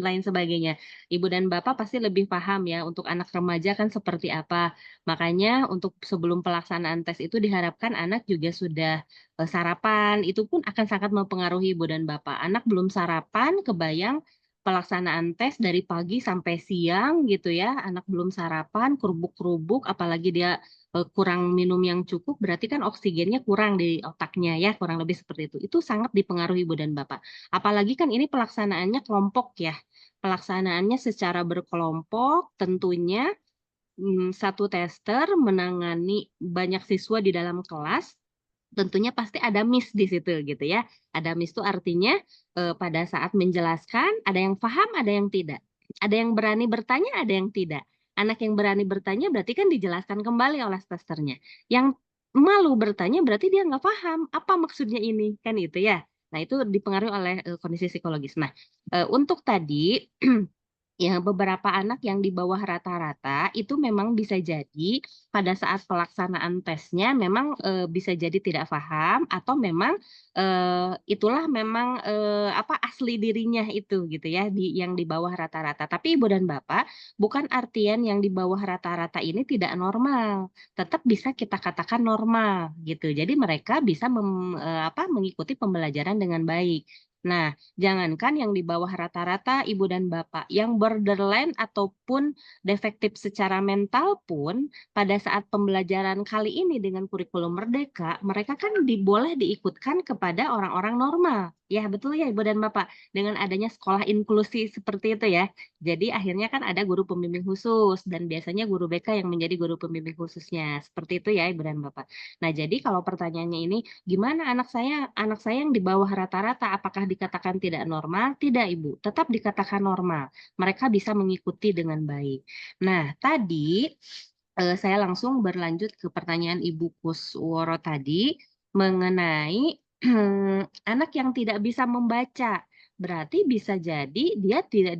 lain sebagainya. Ibu dan Bapak pasti lebih paham ya untuk anak remaja kan seperti apa. Makanya untuk sebelum pelaksanaan tes itu diharapkan anak juga sudah sarapan, itu pun akan sangat mempengaruhi Ibu dan Bapak. Anak belum sarapan, kebayang pelaksanaan tes dari pagi sampai siang gitu ya, anak belum sarapan, kerubuk-kerubuk, apalagi dia kurang minum yang cukup, berarti kan oksigennya kurang di otaknya ya, kurang lebih seperti itu. Itu sangat dipengaruhi Ibu dan Bapak. Apalagi kan ini pelaksanaannya kelompok ya, pelaksanaannya secara berkelompok, tentunya satu tester menangani banyak siswa di dalam kelas, tentunya pasti ada miss di situ gitu ya. Ada miss itu artinya pada saat menjelaskan ada yang paham, ada yang tidak. Ada yang berani bertanya, ada yang tidak. Anak yang berani bertanya berarti kan dijelaskan kembali oleh testernya. Yang malu bertanya berarti dia nggak paham apa maksudnya ini, kan itu ya. Nah, itu dipengaruhi oleh kondisi psikologis. Nah, untuk tadi ya, beberapa anak yang di bawah rata-rata itu memang bisa jadi pada saat pelaksanaan tesnya memang bisa jadi tidak paham atau memang itulah memang apa asli dirinya itu gitu ya yang di bawah rata-rata. Tapi Ibu dan Bapak, bukan artian yang di bawah rata-rata ini tidak normal, tetap bisa kita katakan normal gitu. Jadi mereka bisa mengikuti pembelajaran dengan baik. Nah, jangankan yang di bawah rata-rata Ibu dan Bapak, yang borderline ataupun defektif secara mental pun pada saat pembelajaran kali ini dengan kurikulum merdeka, mereka kan boleh diikutkan kepada orang-orang normal. Ya, betul ya Ibu dan Bapak. Dengan adanya sekolah inklusi seperti itu ya. Jadi akhirnya kan ada guru pembimbing khusus dan biasanya guru BK yang menjadi guru pembimbing khususnya. Seperti itu ya Ibu dan Bapak. Nah, jadi kalau pertanyaannya ini gimana anak saya yang di bawah rata-rata, apakah dikatakan tidak normal? Tidak, Ibu. Tetap dikatakan normal. Mereka bisa mengikuti dengan baik. Nah, tadi saya langsung berlanjut ke pertanyaan Ibu Kusworo tadi mengenai anak yang tidak bisa membaca. Berarti bisa jadi dia tidak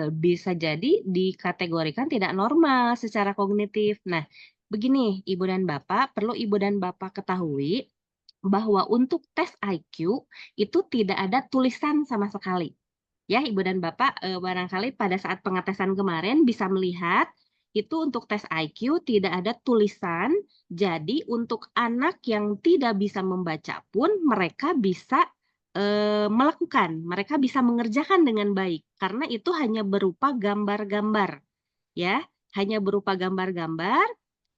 bisa jadi dikategorikan tidak normal secara kognitif. Nah, begini, Ibu dan Bapak, perlu Ibu dan Bapak ketahui bahwa untuk tes IQ itu tidak ada tulisan sama sekali. Ya, Ibu dan Bapak, barangkali pada saat pengetesan kemarin bisa melihat itu untuk tes IQ tidak ada tulisan. Jadi untuk anak yang tidak bisa membaca pun mereka bisa melakukan, mereka bisa mengerjakan dengan baik karena itu hanya berupa gambar-gambar. Ya, hanya berupa gambar-gambar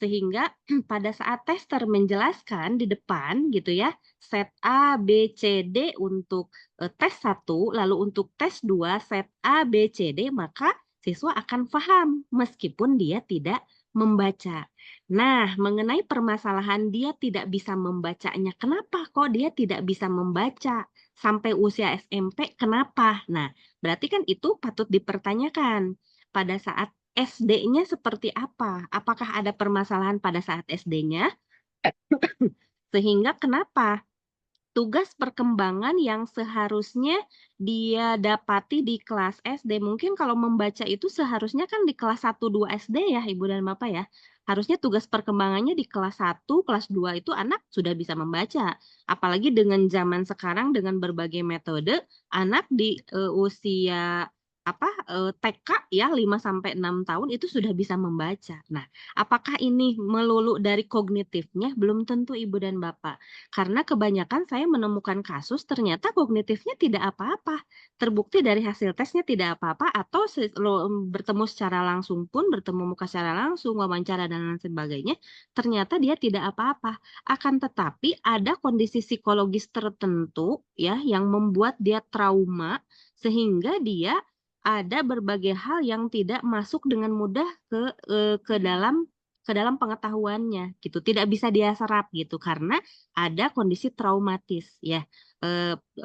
sehingga pada saat tester menjelaskan di depan gitu ya, set A, B, C, D untuk tes 1, lalu untuk tes 2, set A, B, C, D, maka siswa akan paham meskipun dia tidak membaca. Nah, mengenai permasalahan dia tidak bisa membacanya, kenapa kok dia tidak bisa membaca sampai usia SMP, kenapa? Nah, berarti kan itu patut dipertanyakan pada saat SD-nya seperti apa? Apakah ada permasalahan pada saat SD-nya? Sehingga kenapa tugas perkembangan yang seharusnya dia dapati di kelas SD, mungkin kalau membaca itu seharusnya kan di kelas 1, 2 SD ya Ibu dan Bapak ya. Harusnya tugas perkembangannya di kelas 1, kelas 2 itu anak sudah bisa membaca. Apalagi dengan zaman sekarang dengan berbagai metode, anak di usia TK ya 5 sampai 6 tahun itu sudah bisa membaca. Nah, apakah ini melulu dari kognitifnya? Belum tentu Ibu dan Bapak. Karena kebanyakan saya menemukan kasus ternyata kognitifnya tidak apa-apa. Terbukti dari hasil tesnya tidak apa-apa atau bertemu secara langsung pun, bertemu muka secara langsung, wawancara dan lain sebagainya, ternyata dia tidak apa-apa. Akan tetapi ada kondisi psikologis tertentu ya yang membuat dia trauma sehingga dia ada berbagai hal yang tidak masuk dengan mudah ke dalam pengetahuannya gitu, tidak bisa dia serap gitu karena ada kondisi traumatis ya.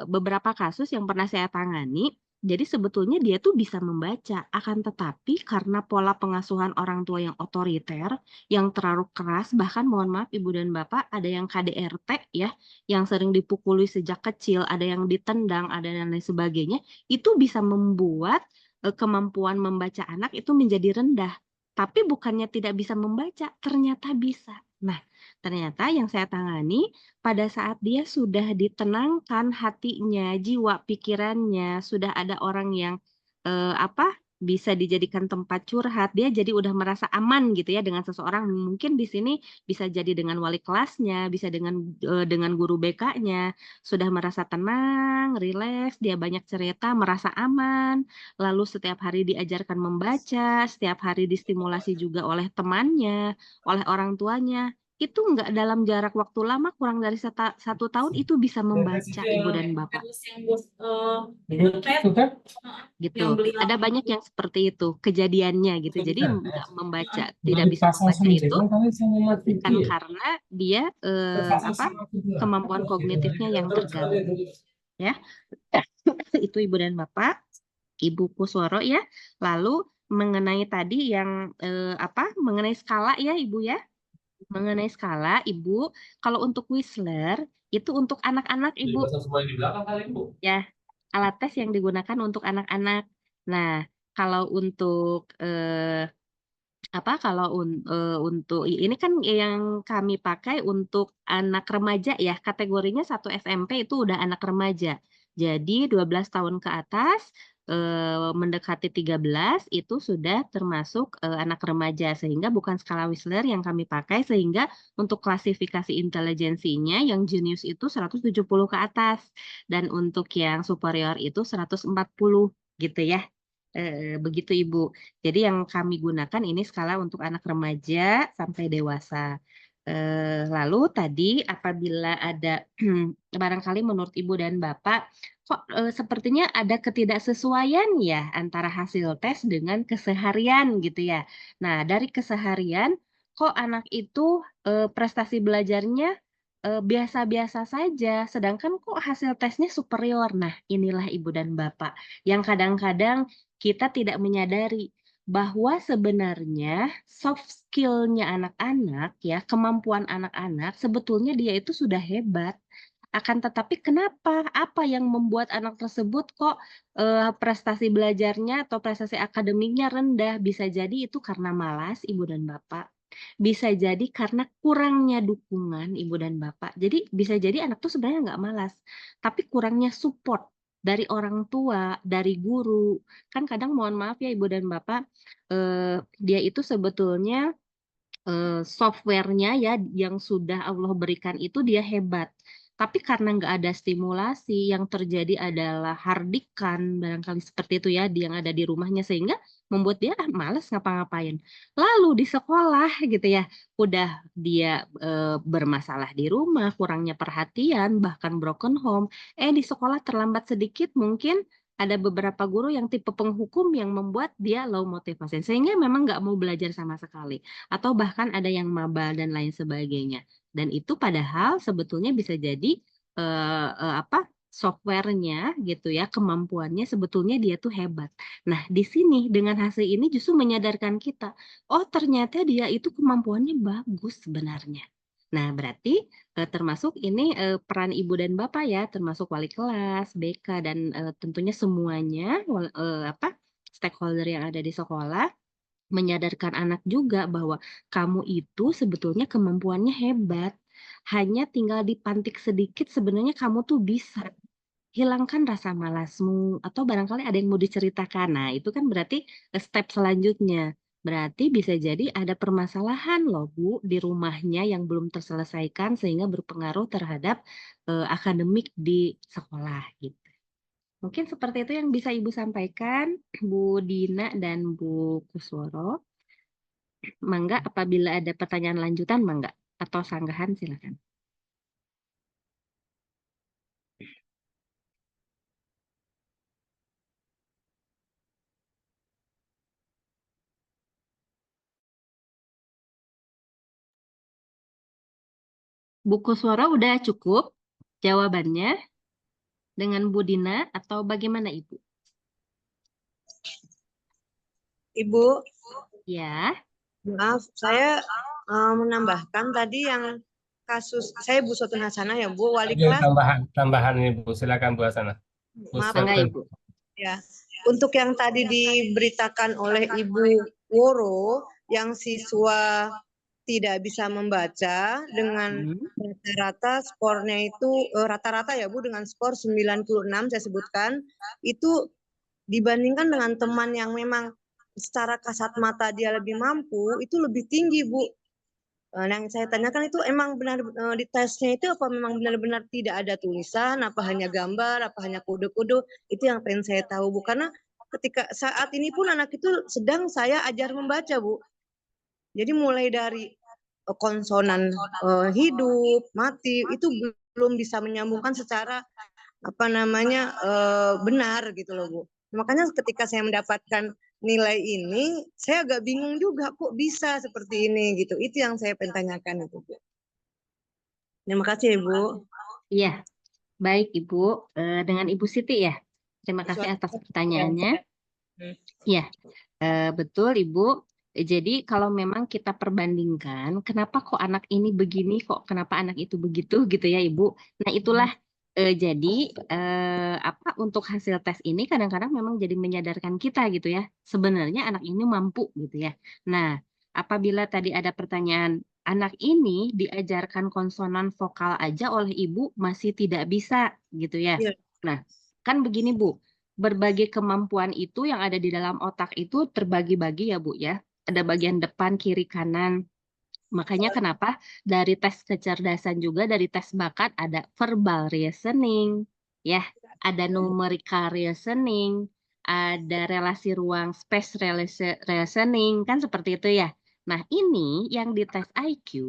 Beberapa kasus yang pernah saya tangani, jadi sebetulnya dia tuh bisa membaca, akan tetapi karena pola pengasuhan orang tua yang otoriter, yang terlalu keras, bahkan mohon maaf Ibu dan Bapak, ada yang KDRT ya, yang sering dipukuli sejak kecil, ada yang ditendang, ada dan lain sebagainya, itu bisa membuat kemampuan membaca anak itu menjadi rendah. Tapi bukannya tidak bisa membaca, ternyata bisa. Nah, ternyata yang saya tangani pada saat dia sudah ditenangkan hatinya, jiwa, pikirannya, sudah ada orang yang bisa dijadikan tempat curhat, dia jadi udah merasa aman gitu ya dengan seseorang. Mungkin di sini bisa jadi dengan wali kelasnya, bisa dengan guru BK-nya, sudah merasa tenang, rileks, dia banyak cerita, merasa aman. Lalu setiap hari diajarkan membaca, setiap hari distimulasi juga oleh temannya, oleh orang tuanya. itu nggak dalam jarak waktu lama, kurang dari 1 tahun itu bisa membaca Ibu dan Bapak. Itu kan? Gitu. Ada banyak yang seperti itu kejadiannya gitu. Jadi nggak membaca, tidak bisa membaca itu bukan karena dia apa kemampuan kognitifnya yang terganggu ya. Itu Ibu dan Bapak, Ibu Kusworo ya. Lalu mengenai tadi yang apa mengenai skala ya Ibu ya. Mengenai skala Ibu, kalau untuk Whistler itu untuk anak-anak Ibu. Ya, alat tes yang digunakan untuk anak-anak. Nah, kalau untuk apa untuk ini kan yang kami pakai untuk anak remaja ya, kategorinya 1 SMP itu udah anak remaja. Jadi 12 tahun ke atas mendekati 13 itu sudah termasuk anak remaja, sehingga bukan skala Whistler yang kami pakai, sehingga untuk klasifikasi intelijensinya yang jenius itu 170 ke atas dan untuk yang superior itu 140 gitu ya. Begitu Ibu. Jadi yang kami gunakan ini skala untuk anak remaja sampai dewasa. Lalu tadi apabila ada barangkali menurut Ibu dan Bapak, kok sepertinya ada ketidaksesuaian ya antara hasil tes dengan keseharian gitu ya. Nah, dari keseharian kok anak itu prestasi belajarnya biasa-biasa saja, sedangkan kok hasil tesnya superior. Nah, inilah Ibu dan Bapak yang kadang-kadang kita tidak menyadari bahwa sebenarnya soft skill-nya anak-anak ya, kemampuan anak-anak sebetulnya dia itu sudah hebat. Akan tetapi kenapa? Apa yang membuat anak tersebut kok prestasi belajarnya atau prestasi akademiknya rendah? Bisa jadi itu karena malas Ibu dan Bapak. Bisa jadi karena kurangnya dukungan Ibu dan Bapak. Jadi bisa jadi anak tuh sebenarnya nggak malas, tapi kurangnya support dari orang tua, dari guru. Kan kadang mohon maaf ya Ibu dan Bapak, dia itu sebetulnya softwarenya ya yang sudah Allah berikan itu dia hebat. Tapi karena nggak ada stimulasi, yang terjadi adalah hardikan, barangkali seperti itu ya, yang ada di rumahnya, sehingga membuat dia malas ngapa-ngapain. Lalu di sekolah gitu ya, udah dia bermasalah di rumah, kurangnya perhatian, bahkan broken home. Di sekolah terlambat sedikit, mungkin ada beberapa guru yang tipe penghukum yang membuat dia low motivasi, sehingga memang nggak mau belajar sama sekali. Atau bahkan ada yang maba dan lain sebagainya. Dan itu padahal sebetulnya bisa jadi apa softwarenya gitu ya, kemampuannya sebetulnya dia tuh hebat. Nah, di sini dengan hasil ini justru menyadarkan kita, oh ternyata dia itu kemampuannya bagus sebenarnya. Nah, berarti termasuk ini peran Ibu dan Bapak ya, termasuk wali kelas, BK dan tentunya semuanya apa stakeholder yang ada di sekolah, menyadarkan anak juga bahwa kamu itu sebetulnya kemampuannya hebat. Hanya tinggal dipantik sedikit, sebenarnya kamu tuh bisa. Hilangkan rasa malasmu, atau barangkali ada yang mau diceritakan. Nah, itu kan berarti step selanjutnya. Berarti bisa jadi ada permasalahan loh Bu di rumahnya yang belum terselesaikan sehingga berpengaruh terhadap akademik di sekolah gitu. Mungkin seperti itu yang bisa Ibu sampaikan, Bu Dina dan Bu Kusworo. Mangga apabila ada pertanyaan lanjutan, mangga. Atau sanggahan silakan. Bu Kusworo udah cukup jawabannya dengan Bu Dina atau bagaimana Ibu? Ibu, Ya. maaf, saya menambahkan tadi yang kasus, saya Bu Sotun Hasanah ya Bu, wali Ada kelas. tambahan ini Bu, silakan Bu Hasanah. Bu Maaf, Mangga Sotun. Ibu. ya. Untuk yang tadi diberitakan oleh Ibu Woro, yang siswa tidak bisa membaca dengan rata-rata skornya itu, rata-rata ya Bu, dengan skor 96 saya sebutkan, itu dibandingkan dengan teman yang memang secara kasat mata dia lebih mampu, itu lebih tinggi Bu. Yang saya tanyakan itu emang benar di tesnya itu apa memang benar-benar tidak ada tulisan, apa hanya gambar, apa hanya kode-kode, itu yang pengen saya tahu Bu. Karena ketika saat ini pun anak itu sedang saya ajar membaca Bu. Jadi mulai dari konsonan hidup, mati itu belum bisa menyambungkan secara benar gitu loh Bu. Makanya ketika saya mendapatkan nilai ini, saya agak bingung juga kok bisa seperti ini gitu. Itu yang saya pengen itu Bu. Terima kasih Ibu. Iya, baik Ibu. Dengan Ibu Siti ya. Terima kasih atas pertanyaannya. Iya, betul Ibu. Jadi kalau memang kita perbandingkan, kenapa kok anak ini begini, kok kenapa anak itu begitu gitu ya Ibu. Nah itulah jadi untuk hasil tes ini kadang-kadang memang jadi menyadarkan kita gitu ya. Sebenarnya anak ini mampu gitu ya. Nah apabila tadi ada pertanyaan, anak ini diajarkan konsonan vokal aja oleh ibu masih tidak bisa gitu ya. Iya. Nah kan begini Bu. Berbagai kemampuan itu yang ada di dalam otak itu terbagi-bagi ya Bu ya. Ada bagian depan, kiri, kanan. Makanya kenapa dari tes kecerdasan juga, dari tes bakat ada verbal reasoning, ya, ada numerical reasoning, ada relasi ruang space reasoning, kan seperti itu ya. Nah ini yang di tes IQ,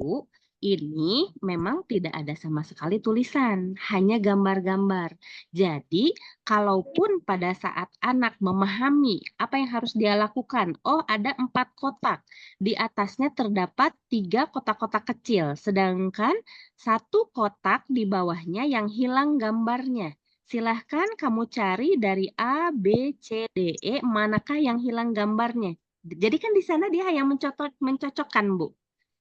ini memang tidak ada sama sekali tulisan, hanya gambar-gambar. Jadi kalaupun pada saat anak memahami apa yang harus dia lakukan, oh ada 4 kotak, di atasnya terdapat 3 kotak-kotak kecil, sedangkan 1 kotak di bawahnya yang hilang gambarnya. Silahkan kamu cari dari A, B, C, D, E, manakah yang hilang gambarnya. Jadi kan di sana dia hanya mencocokkan, Bu.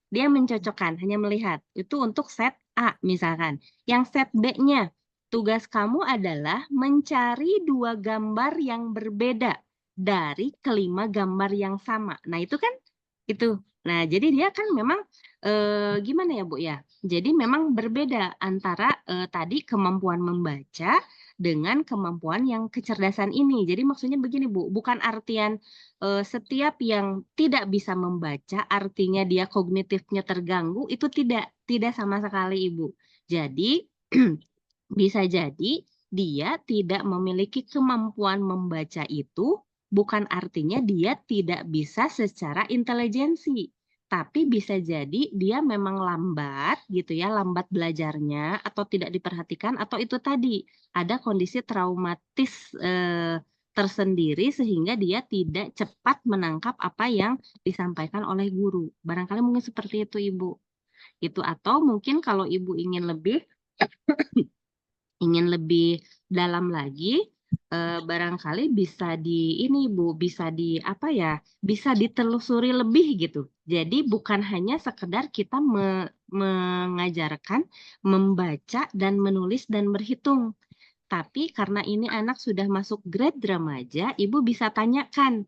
Dia mencocokkan, hanya melihat. Itu untuk set A misalkan. Yang set B-nya, tugas kamu adalah mencari 2 gambar yang berbeda dari kelima gambar yang sama. Nah itu kan itu. Nah jadi dia kan memang gimana ya Bu ya? Jadi memang berbeda antara tadi kemampuan membaca dengan kemampuan yang kecerdasan ini. Jadi maksudnya begini Bu, bukan artian setiap yang tidak bisa membaca artinya dia kognitifnya terganggu, itu tidak sama sekali Ibu. Jadi bisa jadi dia tidak memiliki kemampuan membaca itu bukan artinya dia tidak bisa secara intelijensi. Tapi bisa jadi dia memang lambat gitu ya, lambat belajarnya atau tidak diperhatikan atau itu tadi ada kondisi traumatis tersendiri sehingga dia tidak cepat menangkap apa yang disampaikan oleh guru. Barangkali mungkin seperti itu Ibu. Itu atau mungkin kalau Ibu ingin lebih dalam lagi, barangkali bisa bisa ditelusuri lebih gitu. Jadi bukan hanya sekedar kita mengajarkan membaca dan menulis dan berhitung, tapi karena ini anak sudah masuk grade remaja, Ibu bisa tanyakan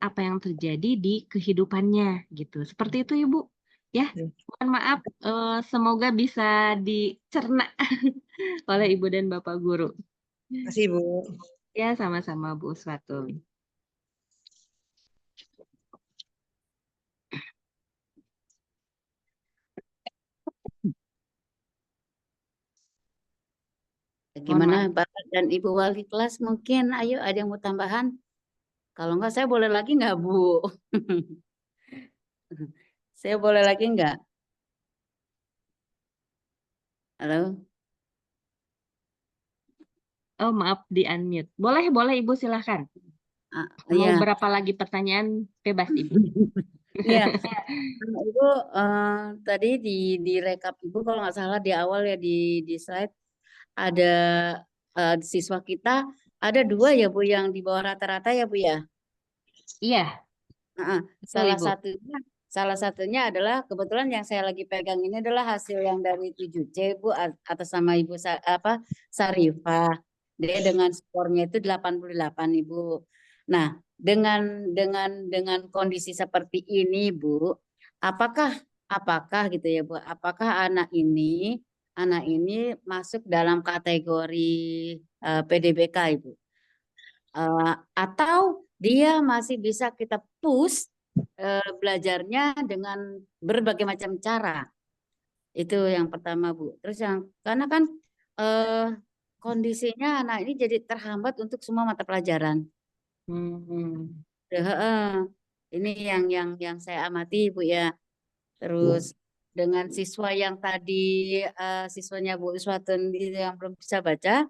apa yang terjadi di kehidupannya gitu. Seperti itu Ibu. Ya, mohon maaf, semoga bisa dicerna oleh Ibu dan Bapak Guru. Terima kasih Bu. Ya, sama-sama Bu Uswatu. Gimana Bapak dan Ibu wali kelas mungkin, ayo ada yang mau tambahan? Kalau enggak saya boleh lagi enggak Bu? Saya boleh lagi enggak? Halo? Oh, maaf di-unmute. Boleh Ibu silahkan. Mau Iya. berapa lagi pertanyaan bebas Ibu. Iya. Ibu tadi di rekap Ibu kalau nggak salah di awal ya di slide ada siswa kita ada 2 ya Bu yang di bawah rata-rata ya Bu ya. Iya. Salah satunya adalah kebetulan yang saya lagi pegang ini adalah hasil yang dari 7C Bu atas nama Ibu Sarifah. Dia dengan skornya itu 88 Ibu. Nah, dengan kondisi seperti ini Bu, apakah gitu ya Bu, apakah anak ini masuk dalam kategori PDBK Ibu? Atau dia masih bisa kita push belajarnya dengan berbagai macam cara. Itu yang pertama Bu. Terus karena kan kondisinya anak ini jadi terhambat untuk semua mata pelajaran. Ini yang saya amati Bu ya. Terus dengan siswa yang tadi siswanya Bu Iswatun yang belum bisa baca,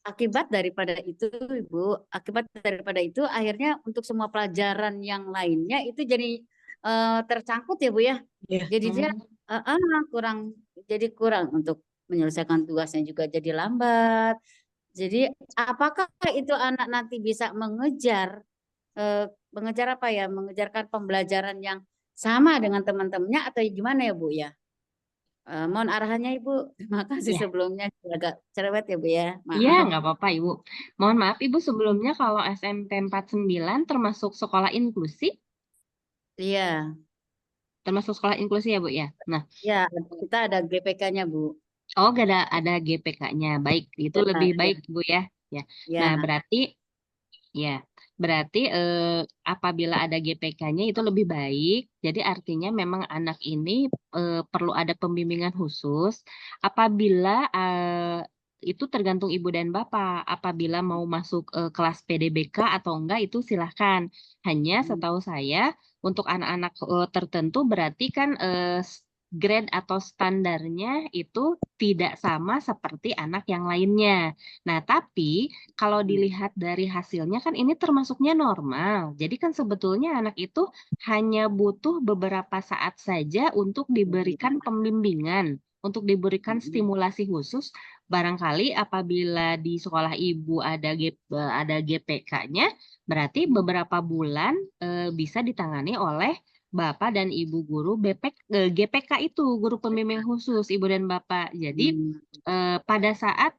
akibat daripada itu akhirnya untuk semua pelajaran yang lainnya itu jadi tercangkut ya Bu ya. Iya. Jadi dia kurang untuk menyelesaikan tugasnya juga jadi lambat. Jadi apakah itu anak nanti bisa mengejarkan pembelajaran yang sama dengan teman-temannya atau gimana ya Bu ya? Mohon arahannya Ibu. Terima kasih Ya. sebelumnya agak cerewet ya Bu ya. Iya, Maaf. nggak apa-apa Ibu. Mohon maaf Ibu, sebelumnya kalau SMP 49 termasuk sekolah inklusi? Iya, Termasuk sekolah inklusi ya Bu ya? Nah, ya kita ada GPK-nya Bu. oh gak ada GPK-nya. Baik, itu Ya, lebih ya, baik Bu ya. Ya. Nah, ya. berarti apabila ada GPK-nya itu lebih baik. Jadi artinya memang anak ini perlu ada pembimbingan khusus. Apabila itu tergantung ibu dan bapak. Apabila mau masuk kelas PDBK atau enggak itu silahkan. Hanya setahu saya untuk anak-anak tertentu berarti kan grade atau standarnya itu tidak sama seperti anak yang lainnya. Nah, tapi kalau dilihat dari hasilnya kan ini termasuknya normal. Jadi kan sebetulnya anak itu hanya butuh beberapa saat saja untuk diberikan pembimbingan, untuk diberikan stimulasi khusus. Barangkali apabila di sekolah ibu ada GPK-nya, berarti beberapa bulan bisa ditangani oleh Bapak dan Ibu guru GPK itu, guru pembimbing khusus Ibu dan Bapak. Jadi pada saat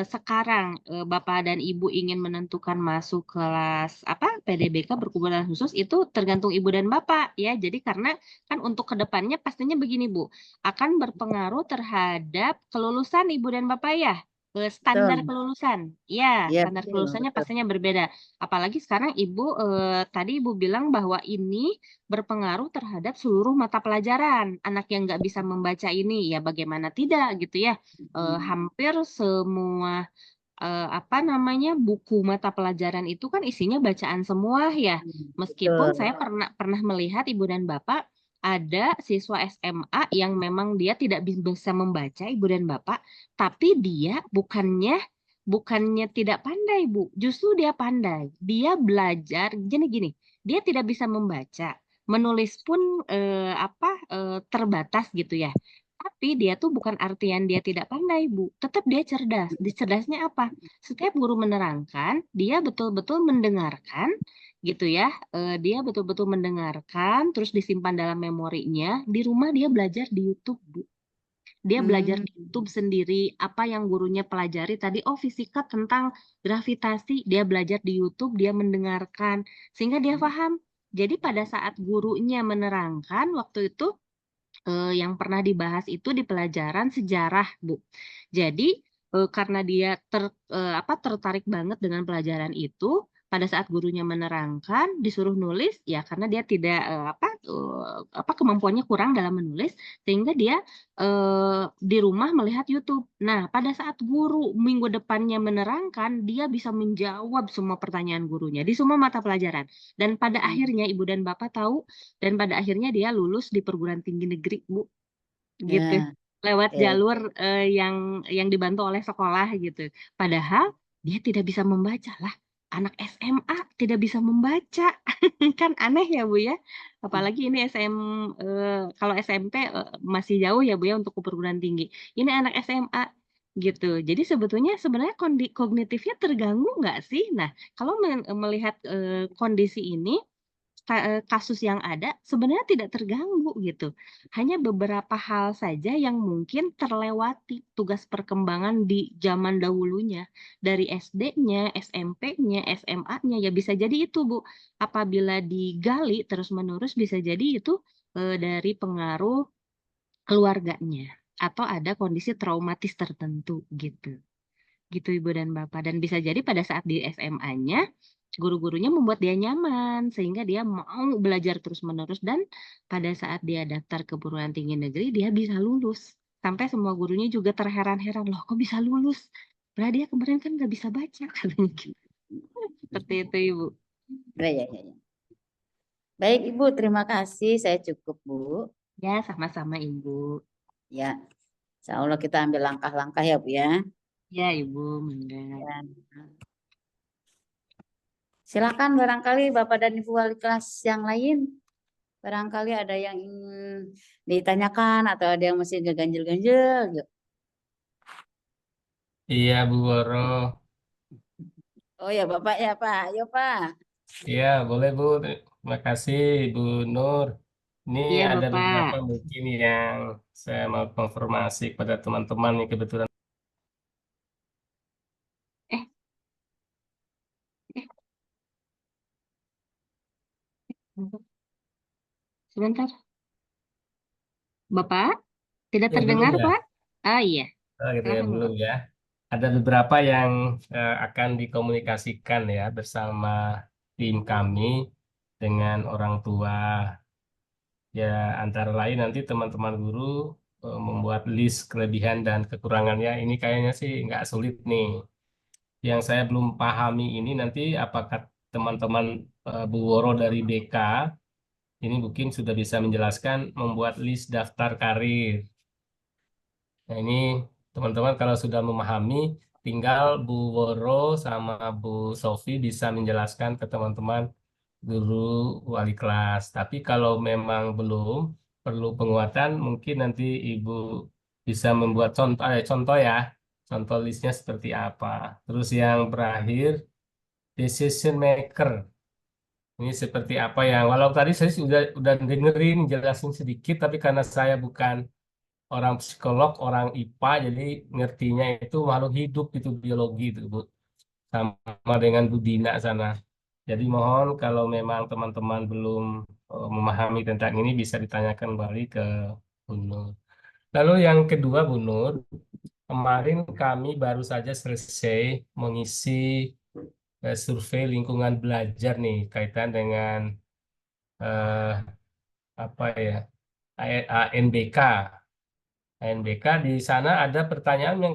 sekarang Bapak dan Ibu ingin menentukan masuk kelas PDBK berkebutuhan khusus itu tergantung Ibu dan Bapak ya. Jadi karena kan untuk kedepannya pastinya begini Bu, akan berpengaruh terhadap kelulusan Ibu dan Bapak ya. Standar Betul. kelulusan, ya Ya, standar betul, kelulusannya pastinya berbeda. Apalagi sekarang Ibu tadi Ibu bilang bahwa ini berpengaruh terhadap seluruh mata pelajaran. Anak yang nggak bisa membaca ini ya bagaimana tidak gitu ya. Hampir semua buku mata pelajaran itu kan isinya bacaan semua ya. Meskipun saya pernah melihat Ibu dan Bapak ada siswa SMA yang memang dia tidak bisa membaca Ibu dan Bapak, tapi dia bukannya tidak pandai Bu, justru dia pandai. Dia belajar gini, dia tidak bisa membaca, menulis pun terbatas gitu ya. Tapi dia tuh bukan artian dia tidak pandai, Bu. Tetap dia cerdas. Cerdasnya apa? Setiap guru menerangkan, dia betul-betul mendengarkan, gitu ya. Dia betul-betul mendengarkan, terus disimpan dalam memorinya. Di rumah dia belajar di YouTube, Bu. Dia belajar di YouTube sendiri, apa yang gurunya pelajari tadi, fisika tentang gravitasi, dia belajar di YouTube, dia mendengarkan, sehingga dia paham. Jadi pada saat gurunya menerangkan, waktu itu yang pernah dibahas itu di pelajaran sejarah, Bu. Jadi karena dia tertarik banget dengan pelajaran itu, pada saat gurunya menerangkan disuruh nulis ya karena dia tidak kemampuannya kurang dalam menulis sehingga dia di rumah melihat YouTube. Nah, pada saat guru minggu depannya menerangkan, dia bisa menjawab semua pertanyaan gurunya di semua mata pelajaran. Dan pada akhirnya Ibu dan Bapak tahu dan pada akhirnya dia lulus di perguruan tinggi negeri, Bu. Gitu. Lewat jalur yang dibantu oleh sekolah gitu. Padahal dia tidak bisa membaca lah. Anak SMA tidak bisa membaca. Kan aneh ya Bu ya. Apalagi ini kalau SMP masih jauh ya Bu ya untuk ke perguruan tinggi. Ini anak SMA gitu. Jadi sebenarnya kognitifnya terganggu nggak sih? Nah, kalau melihat kondisi ini, kasus yang ada sebenarnya tidak terganggu gitu. Hanya beberapa hal saja yang mungkin terlewati tugas perkembangan di zaman dahulunya. Dari SD-nya, SMP-nya, SMA-nya, ya bisa jadi itu Bu. Apabila digali terus-menerus bisa jadi itu dari pengaruh keluarganya. Atau ada kondisi traumatis tertentu gitu. Gitu Ibu dan Bapak. Dan bisa jadi pada saat di SMA-nya, guru-gurunya membuat dia nyaman sehingga dia mau belajar terus-menerus dan pada saat dia daftar ke perguruan tinggi negeri dia bisa lulus sampai semua gurunya juga terheran-heran loh kok bisa lulus padahal dia kemarin kan nggak bisa baca katanya gitu. Seperti itu Ibu. Ya. Baik Ibu, terima kasih. Saya cukup Bu. Ya, sama-sama Ibu. Ya, insya Allah kita ambil langkah-langkah ya Bu ya. Ya, Ibu, mangga. Ya. Silakan barangkali Bapak dan Ibu wali kelas yang lain. Barangkali ada yang ingin ditanyakan atau ada yang masih ganjil-ganjil. Yuk. Iya Bu Woro. Oh ya Bapak ya Pak, ayo Pak. Iya boleh Bu. Terima kasih Bu Nur. Ini Iya, ada Bapak. beberapa mungkin yang saya mau konfirmasi kepada teman-teman nih kebetulan. Eh, sebentar. Bapak, tidak Ya belum terdengar, ya. Pak? Ah, iya. Oh, gitu ya Silakan, belum Bapak. ya. Ada beberapa yang akan dikomunikasikan ya bersama tim kami dengan orang tua. Ya antara lain nanti teman-teman guru membuat list kelebihan dan kekurangannya. Ini kayaknya sih nggak sulit nih. Yang saya belum pahami ini nanti apakah teman-teman Bu Woro dari BK ini mungkin sudah bisa menjelaskan membuat list daftar karir. Nah ini teman-teman kalau sudah memahami, tinggal Bu Woro sama Bu Sofi bisa menjelaskan ke teman-teman guru wali kelas. Tapi kalau memang belum perlu penguatan, mungkin nanti Ibu bisa membuat contoh ya, contoh listnya seperti apa. Terus yang terakhir, decision maker. Ini seperti apa yang, walau tadi saya sudah dengerin, jelasin sedikit, tapi karena saya bukan orang psikolog, orang IPA, jadi ngertinya itu makhluk hidup itu biologi itu Bu. Sama dengan Bu Dina sana. Jadi mohon kalau memang teman-teman belum memahami tentang ini bisa ditanyakan kembali ke Bu Nur. Lalu yang kedua Bu Nur, kemarin kami baru saja selesai mengisi survei lingkungan belajar nih kaitan dengan eh, apa ya ANBK. ANBK di sana ada pertanyaan yang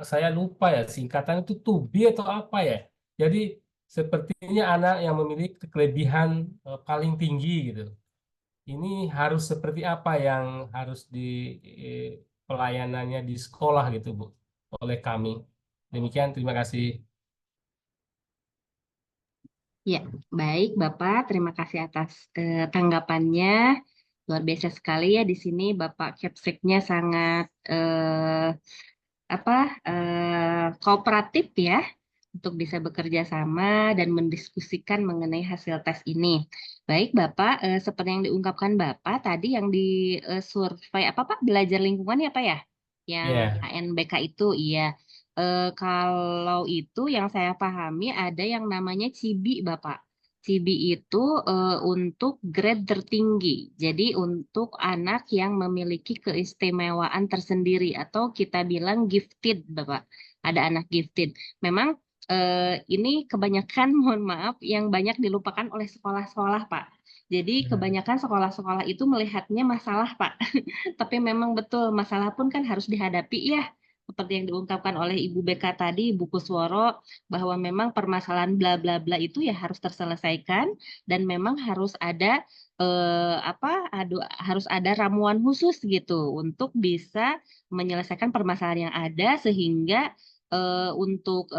saya lupa ya, singkatan itu TUBI atau apa ya. Jadi sepertinya anak yang memiliki kelebihan paling tinggi gitu. Ini harus seperti apa yang harus di pelayanannya di sekolah gitu Bu, oleh kami. Demikian, terima kasih. Ya, baik Bapak. Terima kasih atas tanggapannya. Luar biasa sekali ya di sini Bapak Kepseknya sangat kooperatif ya untuk bisa bekerja sama dan mendiskusikan mengenai hasil tes ini. Baik Bapak, seperti yang diungkapkan Bapak tadi yang di survei apa Pak, belajar lingkungan ya Pak ya? Yang Ya, ANBK itu iya. Kalau itu yang saya pahami ada yang namanya CIBI Bapak. CIBI itu untuk grade tertinggi. Jadi untuk anak yang memiliki keistimewaan tersendiri atau kita bilang gifted Bapak. Ada anak gifted. Memang ini kebanyakan, mohon maaf, yang banyak dilupakan oleh sekolah-sekolah, Pak. Jadi kebanyakan sekolah-sekolah itu melihatnya masalah, Pak. Tapi memang betul, masalah pun kan harus dihadapi ya. Seperti yang diungkapkan oleh Ibu BK tadi, Ibu Kusworo, bahwa memang permasalahan bla bla bla itu ya harus terselesaikan dan memang harus ada harus ada ramuan khusus gitu untuk bisa menyelesaikan permasalahan yang ada sehingga untuk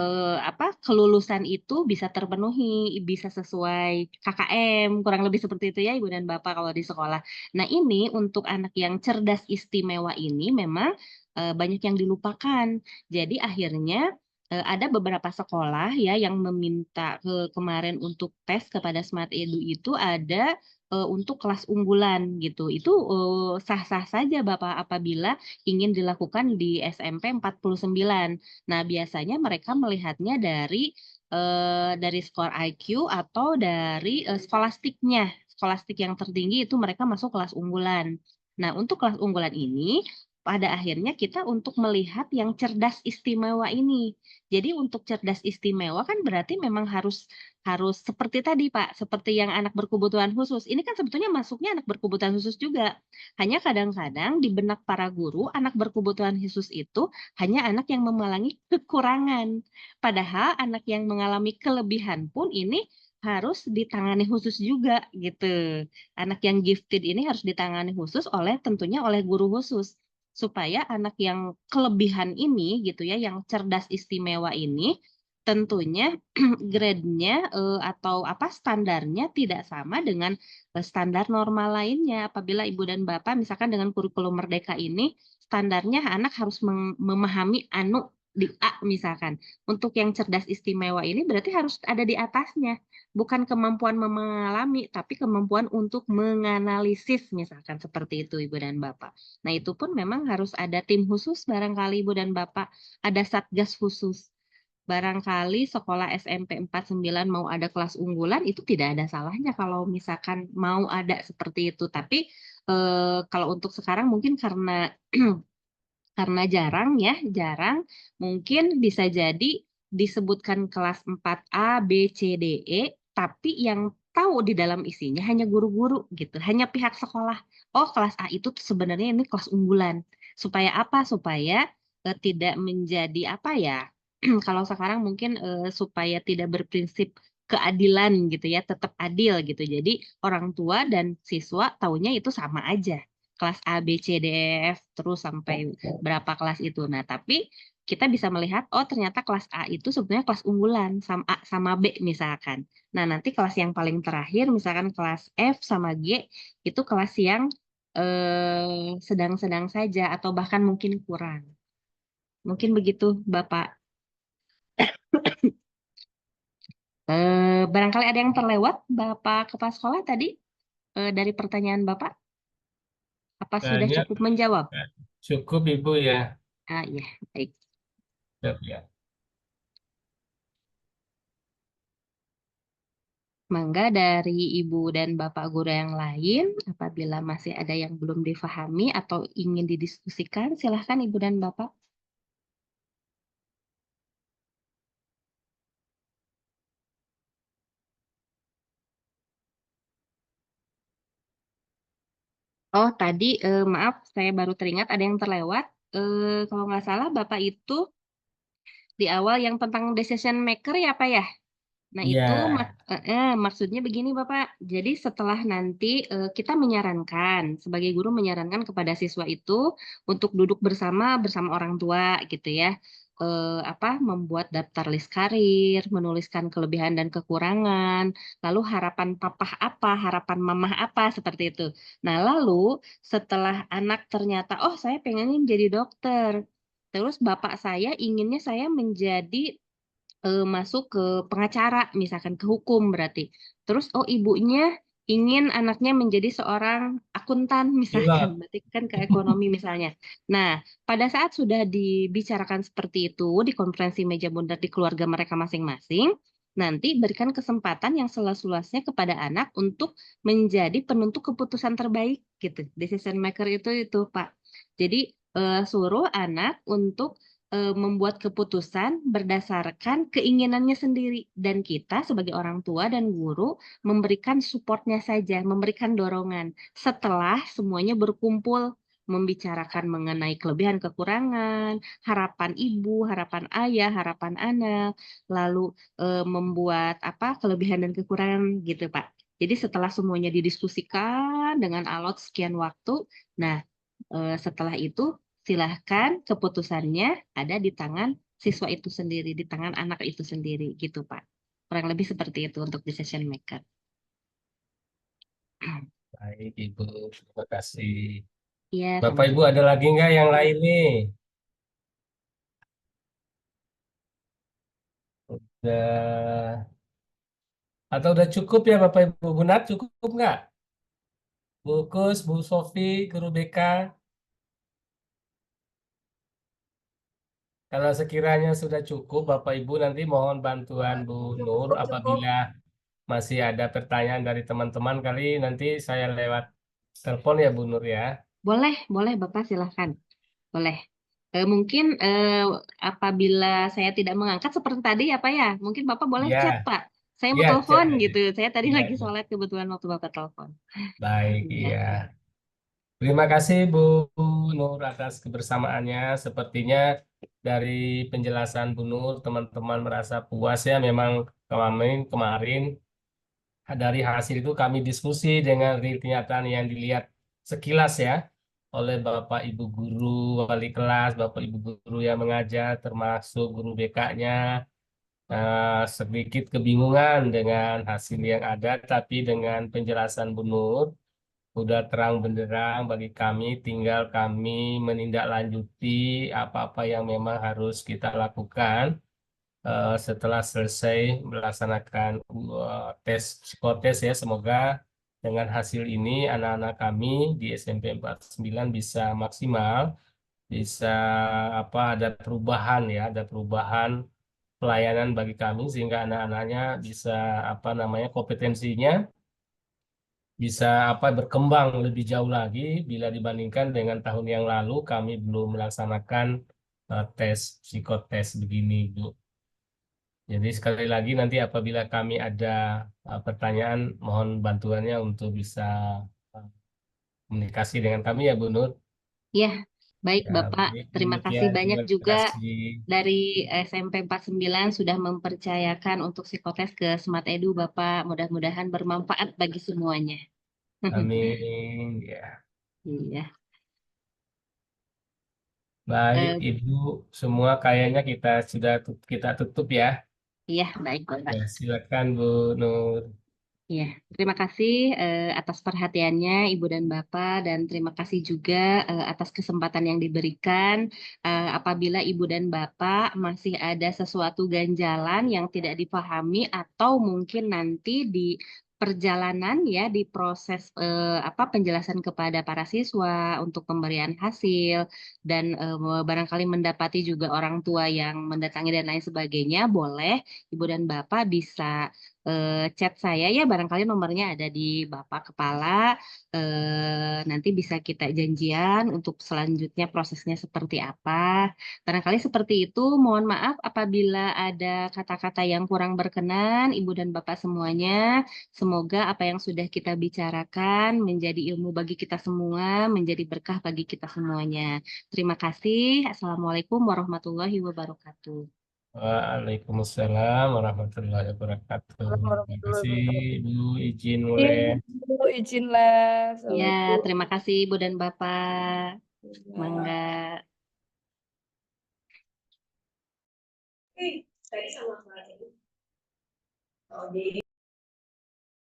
kelulusan itu bisa terpenuhi, bisa sesuai KKM, kurang lebih seperti itu ya Ibu dan Bapak kalau di sekolah. Nah ini untuk anak yang cerdas istimewa ini memang banyak yang dilupakan. Jadi akhirnya ada beberapa sekolah ya yang meminta kemarin untuk tes kepada Smart Edu itu ada untuk kelas unggulan gitu. Itu sah-sah saja Bapak apabila ingin dilakukan di SMP 49. Nah, biasanya mereka melihatnya dari skor IQ atau dari skolastiknya. Skolastik yang tertinggi itu mereka masuk kelas unggulan. Nah, untuk kelas unggulan ini pada akhirnya kita untuk melihat yang cerdas istimewa ini. Jadi untuk cerdas istimewa kan berarti memang harus seperti tadi Pak, seperti yang anak berkebutuhan khusus. Ini kan sebetulnya masuknya anak berkebutuhan khusus juga. Hanya kadang-kadang di benak para guru anak berkebutuhan khusus itu hanya anak yang mengalami kekurangan. Padahal anak yang mengalami kelebihan pun ini harus ditangani khusus juga gitu. Anak yang gifted ini harus ditangani khusus oleh tentunya oleh guru khusus supaya anak yang kelebihan ini gitu ya, yang cerdas istimewa ini tentunya grade-nya atau apa standarnya tidak sama dengan standar normal lainnya. Apabila Ibu dan Bapak misalkan dengan kurikulum Merdeka ini standarnya anak harus memahami anu di A misalkan. Untuk yang cerdas istimewa ini berarti harus ada di atasnya. Bukan kemampuan mengalami, tapi kemampuan untuk menganalisis misalkan seperti itu Ibu dan Bapak. Nah itu pun memang harus ada tim khusus barangkali Ibu dan Bapak. Ada satgas khusus. Barangkali sekolah SMP 49 mau ada kelas unggulan itu tidak ada salahnya kalau misalkan mau ada seperti itu. Tapi kalau untuk sekarang mungkin karena jarang ya, jarang, mungkin bisa jadi disebutkan kelas 4A, B, C, D, E, tapi yang tahu di dalam isinya hanya guru-guru gitu, hanya pihak sekolah. Oh, kelas A itu tuh sebenarnya ini kelas unggulan. Supaya apa? Supaya tidak menjadi apa ya? Kalau sekarang mungkin supaya tidak berprinsip keadilan gitu ya, tetap adil gitu. Jadi orang tua dan siswa taunya itu sama aja kelas A, B, C, D, E, F, terus sampai berapa kelas itu. Nah, tapi kita bisa melihat, oh ternyata kelas A itu sebenarnya kelas unggulan, sama A sama B misalkan. Nah, nanti kelas yang paling terakhir, misalkan kelas F sama G, itu kelas yang sedang-sedang saja, atau bahkan mungkin kurang. Mungkin begitu, Bapak. Barangkali ada yang terlewat, Bapak Kepala Sekolah tadi, dari pertanyaan Bapak? Apa sudah Banyak, cukup menjawab? cukup Ibu ya. Ya, baik. Siap, ya. Mangga dari Ibu dan Bapak guru yang lain, apabila masih ada yang belum difahami atau ingin didiskusikan, silahkan Ibu dan Bapak. Oh, tadi maaf, saya baru teringat ada yang terlewat. Kalau nggak salah, Bapak itu di awal yang tentang decision maker ya, Pak ya? Nah, Iya, itu maksudnya begini, Bapak. Jadi setelah nanti kita menyarankan, sebagai guru menyarankan kepada siswa itu untuk duduk bersama orang tua gitu ya. Membuat daftar list karir, menuliskan kelebihan dan kekurangan, lalu harapan papah apa, harapan mamah apa, seperti itu. Nah, lalu setelah anak ternyata, oh saya pengen jadi dokter. Terus bapak saya inginnya saya menjadi masuk ke pengacara, misalkan ke hukum berarti. Terus, oh ibunya ingin anaknya menjadi seorang akuntan, misalkan, pilot. berarti kan ke ekonomi misalnya. Nah, pada saat sudah dibicarakan seperti itu di konferensi meja bundar di keluarga mereka masing-masing, nanti berikan kesempatan yang seluas-luasnya kepada anak untuk menjadi penentu keputusan terbaik, gitu. Decision maker itu Pak. Jadi suruh anak untuk membuat keputusan berdasarkan keinginannya sendiri, dan kita sebagai orang tua dan guru memberikan supportnya saja, memberikan dorongan setelah semuanya berkumpul membicarakan mengenai kelebihan kekurangan, harapan ibu, harapan ayah, harapan anak, lalu membuat apa kelebihan dan kekurangan gitu Pak. Jadi setelah semuanya didiskusikan dengan alot sekian waktu, nah setelah itu silahkan keputusannya ada di tangan siswa itu sendiri, di tangan anak itu sendiri, gitu Pak. Kurang lebih seperti itu untuk decision maker. Baik Ibu, terima kasih. Iya, Bapak Ibu sama-sama. ada lagi nggak yang lain nih? Udah, atau udah cukup ya Bapak Ibu? Bu Nat, cukup nggak? Bu Kus, Bu Sofi, Guru BK? Kalau sekiranya sudah cukup, Bapak Ibu nanti mohon bantuan Bu Nur Cukup, cukup. apabila masih ada pertanyaan dari teman-teman kali nanti saya lewat telepon ya Bu Nur ya. Boleh Bapak silahkan. Boleh. Mungkin apabila saya tidak mengangkat seperti tadi ya Pak ya, mungkin Bapak boleh Iya, chat Pak. Saya mau iya, chat telepon aja. gitu. Saya tadi Iya, lagi iya. sholat kebetulan waktu Bapak telepon. Baik, Iya. iya. Terima kasih Bu Nur atas kebersamaannya. Sepertinya dari penjelasan Bu Nur, teman-teman merasa puas ya. Memang kemarin dari hasil itu kami diskusi dengan kenyataan yang dilihat sekilas ya oleh Bapak Ibu guru, wali kelas, Bapak Ibu guru yang mengajar, termasuk guru BK-nya. Sedikit kebingungan dengan hasil yang ada, tapi dengan penjelasan Bu Nur, udah terang benderang bagi kami, tinggal kami menindaklanjuti apa-apa yang memang harus kita lakukan setelah selesai melaksanakan tes psikotes ya. Semoga dengan hasil ini anak-anak kami di SMP 49 bisa maksimal, bisa ada perubahan ya, ada perubahan pelayanan bagi kami sehingga anak-anaknya bisa kompetensinya bisa berkembang lebih jauh lagi bila dibandingkan dengan tahun yang lalu kami belum melaksanakan tes psikotes begini, Bu. Jadi sekali lagi nanti apabila kami ada pertanyaan, mohon bantuannya untuk bisa uh, komunikasi dengan kami ya, Bu Nur. Ya, baik Ya, Bapak. baik, Terima kasih demikian. banyak Terima juga kasih. dari SMP 49 sudah mempercayakan untuk psikotes ke Smart Edu, Bapak. Mudah-mudahan bermanfaat bagi semuanya. Amin. Ya. Iya. Baik, Eh, Ibu, semua kayaknya kita tutup ya. iya, baik Bapak. Ya, silakan Bu Nur. Ya, terima kasih atas perhatiannya Ibu dan Bapak dan terima kasih juga atas kesempatan yang diberikan. Apabila Ibu dan Bapak masih ada sesuatu ganjalan yang tidak dipahami atau mungkin nanti di perjalanan ya di proses penjelasan kepada para siswa untuk pemberian hasil dan barangkali mendapati juga orang tua yang mendatangi dan lain sebagainya, boleh Ibu dan Bapak bisa chat saya ya, barangkali nomornya ada di Bapak Kepala. Nanti bisa kita janjian untuk selanjutnya prosesnya seperti apa. Barangkali seperti itu. Mohon maaf apabila ada kata-kata yang kurang berkenan, Ibu dan Bapak semuanya. Semoga apa yang sudah kita bicarakan menjadi ilmu bagi kita semua, menjadi berkah bagi kita semuanya. Terima kasih. Assalamualaikum warahmatullahi wabarakatuh. Waalaikumsalam warahmatullahi wabarakatuh. Terima Warahmatullahi kasih, wabarakatuh. Ibu. Izin mulai. Ibu, izinlah. Ya, Assalamualaikum. terima kasih Ibu dan Bapak. Mangga.